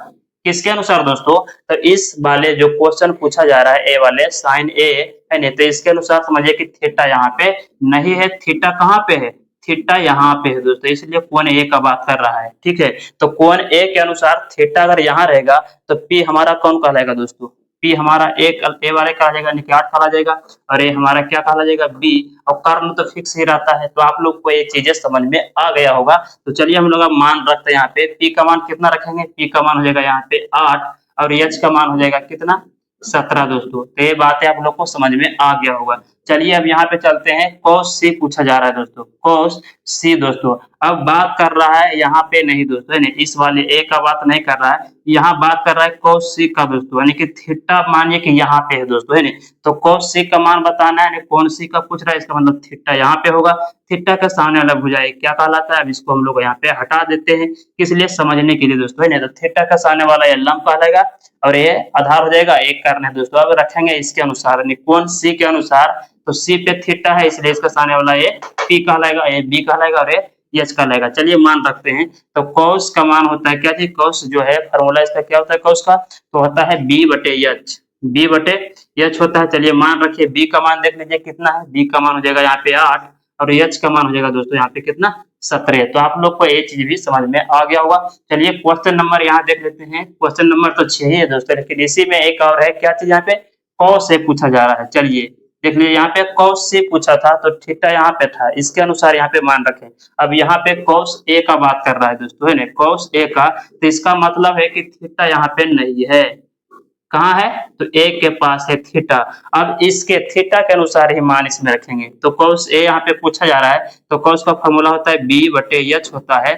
किसके अनुसार दोस्तों, तो इस वाले जो क्वेश्चन पूछा जा रहा है ए वाले साइन ए, है ना, तो इसके अनुसार समझिए कि थीटा यहाँ पे नहीं है। थीटा कहाँ पे है, थीटा यहाँ पे है दोस्तों, इसलिए कोण ए का बात कर रहा है, ठीक है। तो कोण ए के अनुसार थीटा अगर यहाँ रहेगा तो पी हमारा कौन कहलाएगा दोस्तों, पी हमारा ए वाले का आ जाएगा, यानी कि 8 कहला जाएगा, और ए हमारा क्या कहला जाएगा, बी। और कर्ण तो फिक्स ही रहता है। तो आप लोग को ये चीजें समझ में आ गया होगा। तो चलिए हम लोग अब मान रखते हैं, यहाँ पे पी का मान कितना रखेंगे, पी का मान हो जाएगा यहाँ पे 8 और एच का मान हो जाएगा कितना, 17 दोस्तों। तो ये बातें आप लोग को समझ में आ गया होगा। चलिए अब यहाँ पे चलते हैं, कॉस सी पूछा जा रहा है दोस्तों, कॉस सी दोस्तों। अब बात कर रहा है यहाँ पे नहीं दोस्तों, है ना, इस वाले ए का बात नहीं कर रहा है, यहाँ बात कर रहा है कॉस सी का दोस्तों, यानी कि थीटा मानिए कि यहाँ पे है दोस्तों, है ना। तो कॉस सी का मान बताना है, कौन सी का पूछ रहा है, इसका मतलब थीटा यहाँ पे होगा। थीटा के सामने वाला भुजा क्या कहलाता है, अब इसको हम लोग यहाँ पे हटा देते हैं, किस लिए, समझने के लिए दोस्तों, है ना। तो थीटा का सामने वाला ये लंब कहलाएगा और ये आधार हो जाएगा, एक कर्ण है दोस्तों। अब रखेंगे इसके अनुसार, यानी कौन सी के अनुसार, तो सी पे थीटा है इसलिए इसका सामने वाला ये पी कहलाएगा, ये बी कहलाएगा और ये एच कहलाएगा। चलिए मान रखते हैं। तो कॉस का मान होता है क्या जी, कॉस जो है फॉर्मूला इसका क्या होता है कॉस का, तो होता है बी बटे एच, बी बटे एच होता है। चलिए मान रखिए, बी का मान देख लीजिए कितना है, बी का मान हो जाएगा यहाँ पे 8 और एच का मान हो जाएगा दोस्तों यहाँ पे कितना, 17। तो आप लोग को ये चीज भी समझ में आ गया होगा। चलिए क्वेश्चन नंबर यहाँ देख लेते हैं। क्वेश्चन नंबर तो 6 ही है दोस्तों, लेकिन इसी में एक और है, क्या चीज यहाँ पे, कॉस से पूछा जा रहा है। चलिए देख लीजिए, यहाँ पे कॉस से पूछा था तो थीटा यहाँ पे था, इसके अनुसार यहाँ पे मान रखें। अब यहाँ पे कॉस ए का बात कर रहा है दोस्तों, है ना, कॉस ए का, तो इसका मतलब है कि थीटा यहाँ पे नहीं है। कहाँ है, तो ए के पास है थीटा। अब इसके थीटा के अनुसार ही मान इसमें रखेंगे। तो कॉस ए यहाँ पे पूछा जा रहा है, तो कॉस का फॉर्मूला होता है बी बटे एच होता है।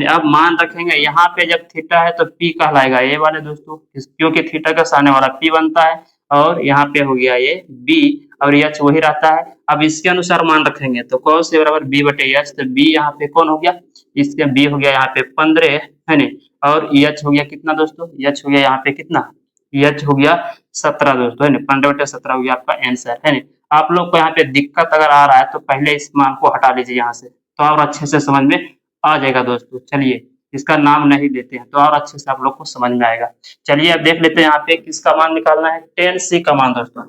अब मान रखेंगे, यहाँ पे जब थीटा है तो पी कहलाएगा ए वाले दोस्तों, क्योंकि थीटा का सामने वाला पी बनता है, और यहाँ पे हो गया ये बी और एच वही रहता है। अब इसके अनुसार मान रखेंगे, तो कॉस ए बराबर बी बटे एच, तो बी यहाँ पे कौन हो गया, इसके बी हो गया यहाँ पे 15, है ना, और एच हो गया कितना दोस्तों, एच हो गया यहाँ पे कितना, एच हो गया 17 दोस्तों, है ना, 15 बटे 17 हो गया आपका आंसर, है ना। आप लोग को यहाँ पे दिक्कत अगर आ रहा है तो पहले इस मान को हटा लीजिए यहाँ से, तो और अच्छे से समझ में आ जाएगा दोस्तों। चलिए इसका नाम नहीं लेते हैं तो और अच्छे से आप लोग को समझ में आएगा। चलिए अब देख लेते हैं यहाँ पे किसका मान निकालना है, टेन सी का मान दोस्तों,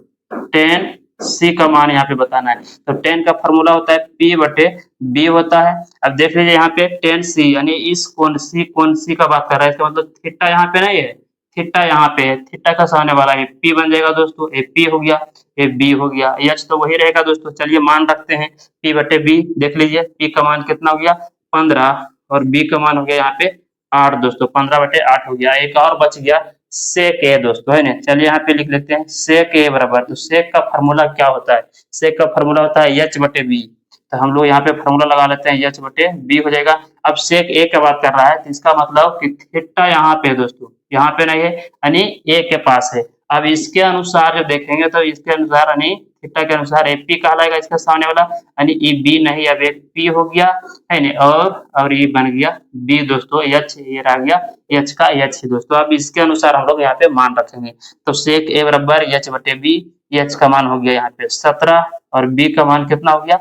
टेन सी का मान यहाँ पे बताना है। तो टेन का फॉर्मूला होता है पी बटे बी होता है। अब देख लीजिए यहाँ पे टेन सी, यानी इस कोण सी का बात कर रहा है, इसका मतलब थीटा यहाँ पे नहीं है, थीटा यहाँ पे है, थीटा का सामने वाला है पी बन जाएगा दोस्तों, ए पी हो गया, ए बी हो गया, एच तो वही रहेगा दोस्तों। चलिए मान रखते हैं पी बटे बी, देख लीजिए पी का मान कितना हो गया 15 और बी का मान हो गया यहाँ पे 8 दोस्तों, 15 बटे 8 हो गया। एक और बच गया सेक ए दोस्तों, है ना। चलिए यहाँ पे लिख लेते हैं सेक ए बराबर, तो सेक का फॉर्मूला क्या होता है, सेक का फॉर्मूला होता है एच बटे बी। तो हम लोग यहाँ पे फॉर्मूला लगा लेते हैं, एच बटे बी हो जाएगा। अब सेक ए की बात कर रहा है तो इसका मतलब कि थीटा यहाँ पे है दोस्तों, यहाँ पे नहीं है, यानी ए के पास है। अब इसके अनुसार जो देखेंगे तो इसके अनुसार यानी थीटा के अनुसार ए पी कहलाएगा इसका सामने वाला, यानी ई बी नहीं, अब एक पी हो गया, है ना, और ये बन गया बी दोस्तों, एच ये रह गया एच का एच ही दोस्तों। अब इसके अनुसार हम लोग यहाँ पे मान रखेंगे। तो सेक ए बराबर एच बटे बी, एच का मान हो गया यहाँ पे 17 और बी का मान कितना हो गया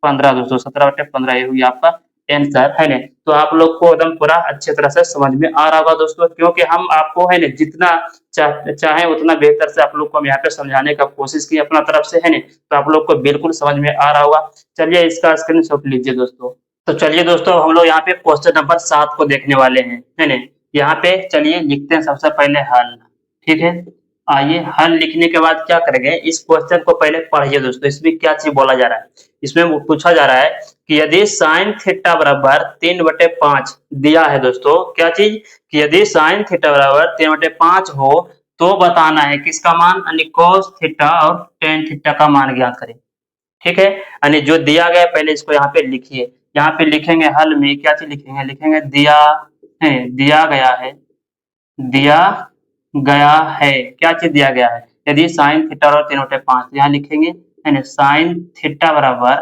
15 दोस्तों, 17 बटे 15 ये हो गया आपका आंसर है ना। तो आप लोग को एकदम पूरा अच्छी तरह से समझ में आ रहा होगा दोस्तों, क्योंकि हम आपको है ना जितना चाहे उतना बेहतर से आप लोग को हम यहाँ पे समझाने का कोशिश की अपना तरफ से, है ना। तो आप लोग को बिल्कुल समझ में आ रहा होगा। चलिए इसका स्क्रीनशॉट लीजिए दोस्तों। तो चलिए दोस्तों हम लोग यहाँ पे क्वेश्चन नंबर 7 को देखने वाले हैं, है ना। यहाँ पे चलिए लिखते हैं सबसे पहले हल, ठीक है। आइए हल लिखने के बाद क्या करेंगे, इस क्वेश्चन को पहले पढ़िए दोस्तों, इसमें क्या चीज बोला जा रहा है। इसमें पूछा जा रहा है कि यदि साइन थीटा बराबर 3/5 दिया है दोस्तों, क्या चीज कि यदि साइन थीटा बराबर 3/5 हो तो बताना है किसका मान, यानी cos थीटा और tan थीटा का मान ज्ञात करें, ठीक है। यानी जो दिया गया पहले इसको यहाँ पे लिखिए। यहाँ पे लिखेंगे हल में क्या चीज लिखेंगे, लिखेंगे दिया है, दिया गया है, दिया गया है, क्या चीज दिया गया है, यदि साइन थीटा और 3/5 यहाँ लिखेंगे, है ना। साइन थीटा बराबर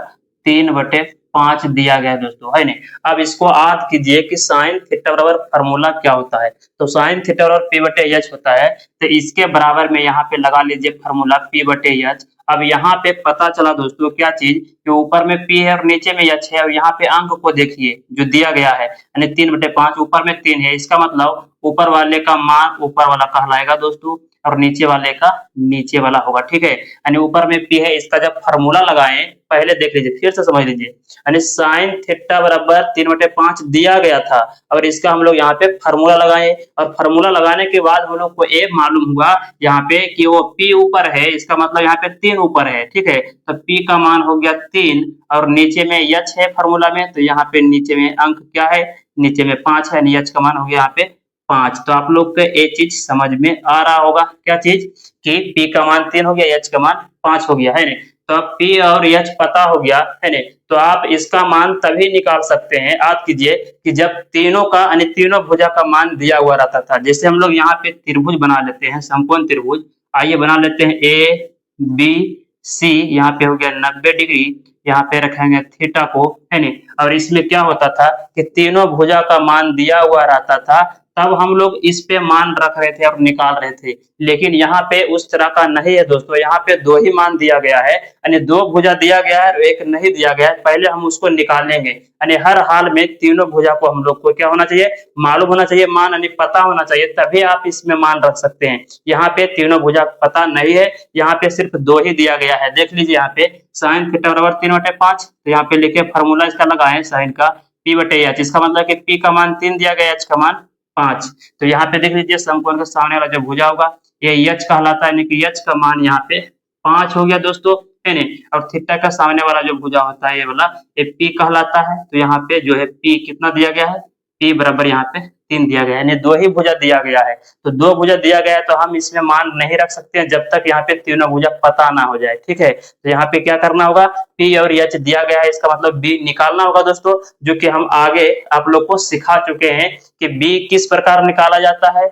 3/5 दिया गया है दोस्तों, है ना। अब इसको याद कीजिए कि साइन थीटा बराबर फार्मूला क्या होता है, तो साइन थीटा बराबर P/H होता है। तो इसके बराबर में यहाँ पे लगा लीजिए फार्मूला P/H। अब यहाँ पे पता चला दोस्तों क्या चीज कि ऊपर में P है और नीचे में H है, और यहाँ पे अंक को देखिए जो दिया गया है, यानी 3/5, ऊपर में 3 है, इसका मतलब ऊपर वाले का मान ऊपर वाला कहलाएगा दोस्तों, और नीचे वाले का नीचे वाला होगा, ठीक है। यानी ऊपर में P है, इसका जब फार्मूला लगाएं, पहले देख लीजिए फिर से समझ लीजिए, यानी साइन थीटा बराबर 3/5 दिया गया था, और इसका हम लोग यहाँ पे फार्मूला लगाए, और फार्मूला लगाने के बाद हम लोग को ये मालूम हुआ यहाँ पे कि वो P ऊपर है, इसका मतलब यहाँ पे 3 ऊपर है, ठीक है। तो P का मान हो गया 3, और नीचे में H है फार्मूला में, तो यहाँ पे नीचे में अंक क्या है, नीचे में 5 है, H का मान हो गया यहाँ पे 5। तो आप लोग को ये चीज समझ में आ रहा होगा, क्या चीज कि P का मान 3 हो गया, H का मान 5 हो गया, है ना। तो अब P और H पता हो गया, है ना। तो आप इसका मान तभी निकाल सकते हैं, याद कीजिए कि जब तीनों का यानी तीनों भुजा का मान दिया हुआ रहता था। जैसे हम लोग यहाँ पे त्रिभुज बना लेते हैं, समकोण त्रिभुज, आइए बना लेते हैं ABC, यहाँ पे हो गया 90 डिग्री, यहाँ पे रखेंगे थीटा को, है ना। और इसमें क्या होता था कि तीनों भुजा का मान दिया हुआ रहता था, तब हम लोग इस पे मान रख रहे थे और निकाल रहे थे। लेकिन यहाँ पे उस तरह का नहीं है दोस्तों, यहाँ पे 2 ही मान दिया गया है, यानी 2 भुजा दिया गया है और 1 नहीं दिया गया है। पहले हम उसको निकालेंगे, यानी हर हाल में तीनों भुजा को हम लोग को क्या होना चाहिए, मालूम होना चाहिए, मान यानी पता होना चाहिए, तभी आप इसमें मान रख सकते हैं। यहाँ पे तीनों भुजा पता नहीं है, यहाँ पे सिर्फ 2 ही दिया गया है। देख लीजिए यहाँ पे साइन थीटा बराबर 3/5, तो यहाँ पे लिखे फार्मूला इसका लगाए साइन का P/H, इसका मतलब कि P का मान 3 दिया गया, H का मान 5। तो यहाँ पे देख लीजिए समकोण के सामने वाला जो भुजा होगा ये H कहलाता है, यानी कि H का मान यहाँ पे 5 हो गया दोस्तों, है ना। और थीटा का सामने वाला जो भुजा होता है ये वाला, ये P कहलाता है। तो यहाँ पे जो है P कितना दिया गया है, P बराबर यहाँ पे 3 दिया गया है, यानी 2 ही भुजा दिया गया है। तो 2 भुजा दिया गया है, तो हम इसमें मान नहीं रख सकते हैं जब तक यहाँ पे तीनों भुजा पता ना हो जाए, ठीक है। तो यहाँ पे क्या करना होगा, P और H दिया गया है, इसका मतलब B निकालना होगा दोस्तों, जो कि हम आगे आप लोग को सिखा चुके हैं कि B किस प्रकार निकाला जाता है,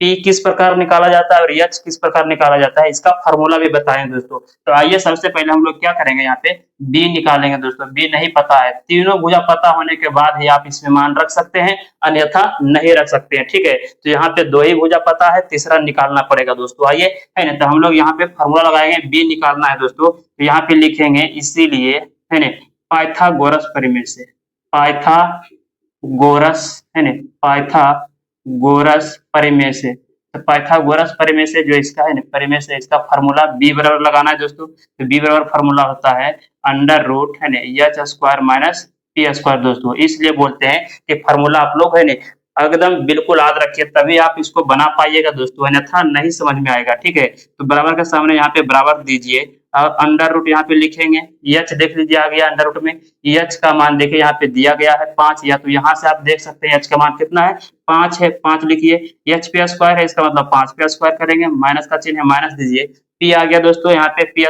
P किस प्रकार निकाला जाता है और H किस प्रकार निकाला जाता है, इसका फार्मूला भी बताएं दोस्तों। तो आइए सबसे पहले हम लोग क्या करेंगे, यहाँ पे B निकालेंगे दोस्तों। B नहीं पता है, तीनों भुजा पता होने के बाद ही आप इसमें मान रख सकते हैं, अन्यथा नहीं रख सकते हैं, ठीक है। तो यहाँ पे 2 ही भुजा पता है, तीसरा निकालना पड़ेगा दोस्तों, आइए, है ना। तो हम लोग यहाँ पे फार्मूला लगाएंगे, B निकालना है दोस्तों। तो यहाँ पे लिखेंगे इसीलिए, है ना, पाइथागोरस परिमेय से, पाइथागोरस, है ना, पाइथागोरस परिमेय से। तो पाइथागोरस परिमेय से जो इसका है ना, परिमेय से इसका फार्मूला B बराबर लगाना है दोस्तों। तो B बराबर फार्मूला होता है √, है ना, H² माइनस P² दोस्तों। इसलिए बोलते हैं कि फार्मूला आप लोग है ना एकदम बिल्कुल याद रखिए, तभी आप इसको बना पाइएगा दोस्तों, अन्यथा नहीं समझ में आएगा, ठीक है। तो बराबर के सामने यहाँ पे बराबर दीजिए, और √, यहाँ पे लिखेंगे, H देख लीजिए आ गया √, में H का मान देखिए यहाँ पे दिया गया है 5, या तो यहाँ से आप देख सकते हैं H का मान कितना है, 5 है, 5 लिखिए। H² है, इसका मतलब 5 पे स्क्वायर करेंगे, माइनस का चिन्ह है, माइनस दीजिए। P आ गया दोस्तों, यहाँ पे P²,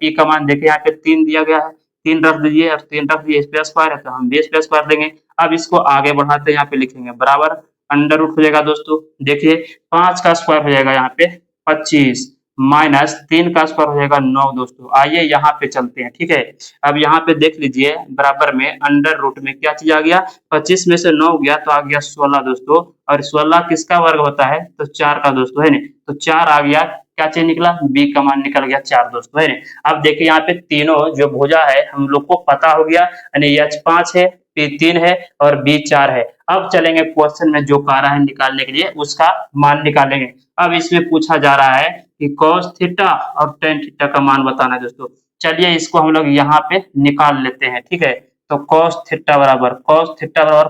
P का मान देखिए यहाँ पे 3 दिया गया है, 3 रख दीजिए, और 3 रख दीजिए, P² है तो हम P² देंगे। अब इसको आगे बढ़ाते हैं, यहाँ पे लिखेंगे बराबर √, हो जाएगा दोस्तों। देखिए 5 का स्क्वायर हो जाएगा यहाँ पे 25, माइनस 3 का स्क्वायर हो जाएगा 9 दोस्तों। आइए यहाँ पे चलते हैं, ठीक है। अब यहाँ पे देख लीजिए बराबर में √, में क्या चीज आ गया, 25 में से 9 गया तो आ गया 16 दोस्तों, और 16 किसका वर्ग होता है, तो 4 का दोस्तों, है ना। तो 4 आ गया, क्या चीज निकला, बी का मान निकल गया 4 दोस्तों, है ना। अब देखिए यहाँ पे तीनों जो भुजा है हम लोग को पता हो गया, यानी एच 5 है, पी 3 है और बी 4 है। अब चलेंगे क्वेश्चन में जो कह रहा है निकालने के लिए उसका मान निकालेंगे। अब इसमें पूछा जा रहा है कि कॉस थीटा और टेन थीटा का मान बताना है दोस्तों। चलिए इसको हम लोग यहाँ पे निकाल लेते हैं, ठीक है। तो कॉस थीटा बराबर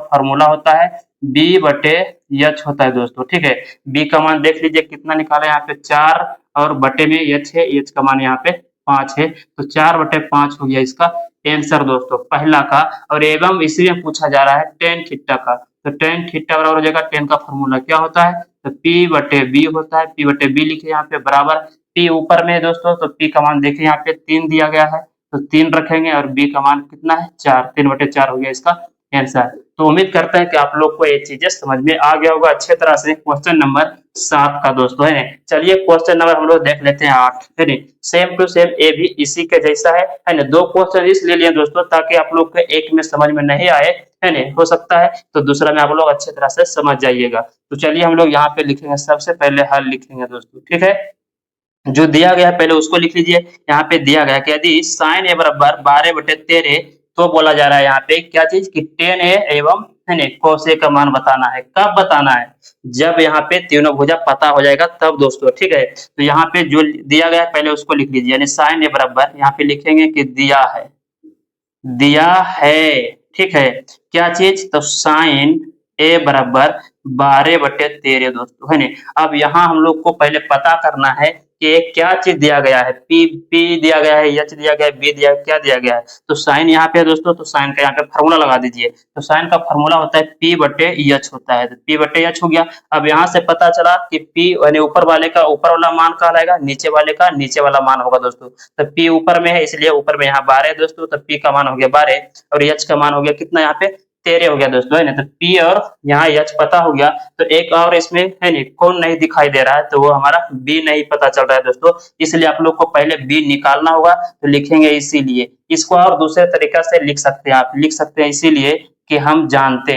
फॉर्मूला होता है बी बटे एच होता है दोस्तों, ठीक है। बी का मान देख लीजिए कितना निकाला यहाँ पे 4 और बटे में एच है, एच का मान यहाँ पे 5 है, तो 4 बटे 5 हो गया इसका आंसर दोस्तों पहला का। और एवं इसी में पूछा जा रहा है टेन थीटा का, तो टेन थीटा बराबर हो जाएगा, टेन का फॉर्मूला क्या होता है, तो पी बटे बी होता है, पी बटे बी लिखे यहाँ पे बराबर, पी ऊपर में है दोस्तों, तो पी का मान देखिए यहाँ पे 3 दिया गया है, तो 3 रखेंगे और बी का मान कितना है 4, 3 बटे 4 हो गया इसका आंसर। तो उम्मीद करते हैं कि आप लोग को ये चीजें समझ में आ गया होगा अच्छे तरह से। क्वेश्चन नंबर 7 का दोस्तों, है। चलिए क्वेश्चन नंबर हम लोग देख लेते हैं 8, है ना। सेम टू सेम ये भी इसी के जैसा है ना। 2 क्वेश्चन इसलिए लिए दोस्तों ताकि आप लोग को एक में समझ में नहीं आए, है ना, हो सकता है तो दूसरा में आप लोग अच्छे तरह से समझ जाइएगा। तो चलिए हम लोग यहाँ पे लिखेंगे, सबसे पहले हल लिखेंगे दोस्तों, ठीक है। जो दिया गया है पहले उसको लिख लीजिए। यहाँ पे दिया गया कि यदि साइन ए बराबर 12/13, तो बोला जा रहा है यहाँ पे क्या चीज कि टेन ए एवं है ना कोस ए का मान बताना है। कब बताना है, जब यहाँ पे तीनों भुजा पता हो जाएगा तब दोस्तों, ठीक है। तो यहाँ पे जो दिया गया है पहले उसको लिख लीजिए, यानी साइन ए बराबर यहाँ पे लिखेंगे कि दिया है, ठीक है। क्या चीज, तो साइन ए बराबर 12/13 दोस्तों, है ना। अब यहाँ हम लोग को पहले पता करना है कि क्या चीज दिया गया है, पी दिया गया है, एच दिया गया है, बी दिया क्या दिया गया है। तो साइन यहाँ पे है दोस्तों, तो साइन का यहाँ पे फॉर्मूला लगा दीजिए। तो साइन का फॉर्मूला होता है पी बटे एच होता है, तो पी बटे एच हो गया। अब यहाँ से पता चला कि पी यानी ऊपर वाले का ऊपर वाला मान कहलाएगा, नीचे वाले का नीचे वाला मान होगा दोस्तों। तो पी ऊपर में है इसलिए ऊपर में यहाँ 12 है दोस्तों, तो पी का मान हो गया 12 और एच का मान हो गया कितना यहाँ पे 13 हो गया दोस्तों, है ना। तो पी और यहाँ एच पता हो गया, तो एक और इसमें है ना कौन नहीं दिखाई दे रहा है, तो वो हमारा बी नहीं पता चल रहा है दोस्तों। इसलिए आप लोग को पहले बी निकालना होगा, तो लिखेंगे इसीलिए। इसको और दूसरे तरीका से लिख सकते हैं, आप लिख सकते हैं इसीलिए कि हम जानते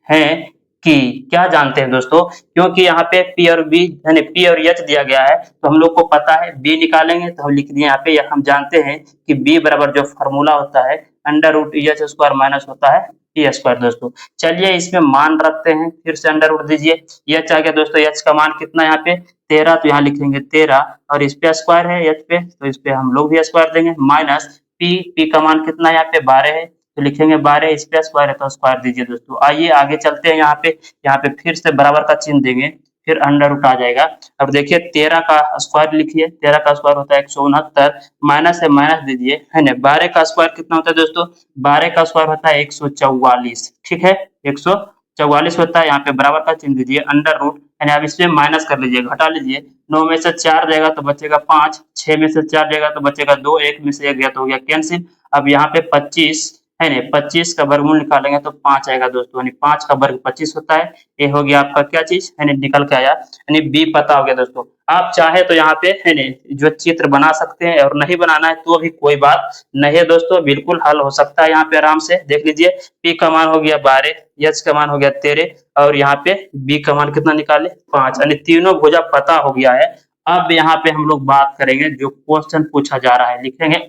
हैं कि क्या जानते हैं दोस्तों, क्योंकि यहाँ पे पी और बी यानी पी और एच दिया गया है, तो हम लोग को पता है बी निकालेंगे, तो हम लिख दिए यहाँ पे हम जानते हैं कि बी बराबर जो फॉर्मूला होता है under root H square minus होता है टी स्क्वायर दोस्तों। चलिए इसमें मान रखते हैं, फिर से अंडर रूट दीजिए, एच आ गया दोस्तों, एच का मान कितना यहाँ पे 13, तो यहाँ लिखेंगे 13 और इस पे स्क्वायर है एच पे, तो इस पे हम लोग भी स्क्वायर देंगे, माइनस पी का मान कितना यहाँ पे 12 है, तो लिखेंगे 12, इस पे स्क्वायर है तो स्क्वायर दीजिए दोस्तों। आइए आगे चलते हैं, यहाँ पे फिर से बराबर का चिन्ह देंगे, फिर अंडर रूट आ जाएगा। अब देखिए 13 का स्क्वायर लिखिए, 13 का स्क्वायर होता है 169, माइनस है माइनस दीजिए, है ना। 12 का स्क्वायर कितना होता है दोस्तों, 12 का स्क्वायर होता है 144, ठीक है, 144 होता है। यहाँ पे बराबर का चिन्ह दीजिए, अंडर रूट यानी आप इसमें माइनस कर लीजिए, घटा लीजिए, 9 में से 4 जाएगा तो बचेगा 5, 6 में से 4 जाएगा तो बचेगा 2, 1 में से 1 गया तो हो गया कैंसिल। अब यहाँ पे 25 है ना, 25 का वर्गमूल निकालेंगे तो 5 आएगा दोस्तों, यानी 5 का वर्ग 25 होता है। ये हो गया आपका क्या चीज है ना, निकल के आया, यानी बी पता हो गया दोस्तों। आप चाहे तो यहाँ पे है ना जो चित्र बना सकते हैं, और नहीं बनाना है तो भी कोई बात नहीं है दोस्तों, बिल्कुल हल हो सकता है यहाँ पे आराम से। देख लीजिए पी का मान हो गया 12, एच का मान हो गया 13 और यहाँ पे बी का मान कितना निकाले 5, यानी तीनों भुजा पता हो गया है। अब यहाँ पे हम लोग बात करेंगे जो क्वेश्चन पूछा जा रहा है, लिखेंगे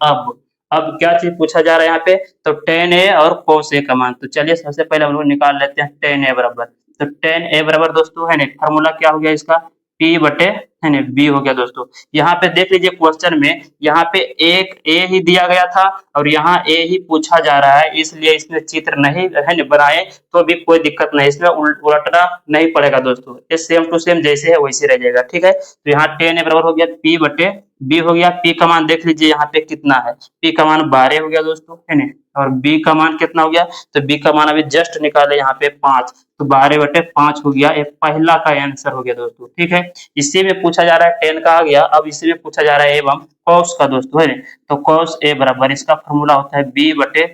अब क्या चीज पूछा जा रहा है यहाँ पे, तो tan a और cos a का मान। तो चलिए सबसे पहले हम लोग निकाल लेते हैं tan a बराबर, तो tan a बराबर दोस्तों है ना, फॉर्मूला क्या हो गया इसका p बटे है ना b हो गया दोस्तों। यहाँ पे देख लीजिए क्वेश्चन में यहाँ पे एक a ही दिया गया था और यहाँ a ही पूछा जा रहा है, इसलिए इसमें चित्र नहीं है ना बनाए तो भी कोई दिक्कत नहीं, इसमें उलटना नहीं पड़ेगा दोस्तों, ये सेम टू सेम जैसे है वैसे रह जाएगा, ठीक है। तो यहाँ tan a बराबर हो गया p बटे b हो गया। p का मान देख लीजिए यहाँ पे कितना है, p का मान 12 हो गया दोस्तों, है ना, और b का मान कितना हो गया, तो b का मान अभी जस्ट निकाले यहाँ पे 5, तो 12/5 हो गया, ये पहला का आंसर हो गया दोस्तों, ठीक है। इसी में पूछा जा रहा है 10 का आ गया, अब इसी में पूछा जा रहा है एवं cos का दोस्तों, है ना, तो cos a बराबर इसका फॉर्मूला होता है b बटे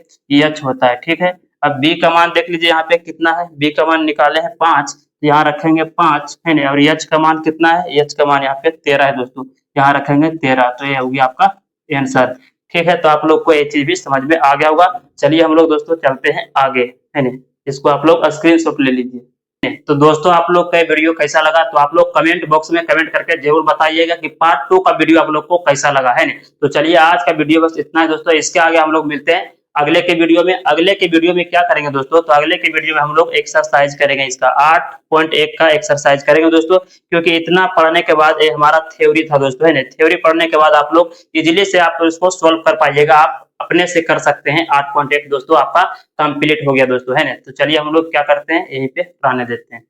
h होता है, ठीक है। अब b का मान देख लीजिए यहाँ पे कितना है, b का मान निकाले हैं 5, यहाँ रखेंगे 5 है ना, और h का मान कितना है, h का मान यहाँ पे 13 है दोस्तों, यहाँ रखेंगे 13, तो ये होगी आपका आंसर, ठीक है। तो आप लोग को ये चीज भी समझ में आ गया होगा। चलिए हम लोग दोस्तों चलते हैं आगे, है ना, इसको आप लोग स्क्रीनशॉट ले लीजिए। तो दोस्तों आप लोग का ये वीडियो कैसा लगा, तो आप लोग कमेंट बॉक्स में कमेंट करके जरूर बताइएगा कि पार्ट 2 का वीडियो आप लोग को कैसा लगा है ना। तो चलिए आज का वीडियो बस इतना है दोस्तों, इसके आगे हम लोग मिलते हैं अगले के वीडियो में। अगले के वीडियो में क्या करेंगे दोस्तों, तो अगले के वीडियो में हम लोग एक्सरसाइज करेंगे, इसका 8.1 का एक्सरसाइज करेंगे दोस्तों, क्योंकि इतना पढ़ने के बाद ये हमारा थ्योरी था दोस्तों है ना। थ्योरी पढ़ने के बाद आप लोग इजीली से आप इसको सोल्व कर पाइएगा, आप अपने से कर सकते हैं। 8.1 दोस्तों आपका कंप्लीट हो गया दोस्तों है ना। तो चलिए हम लोग क्या करते हैं, यहीं पे रहने देते हैं।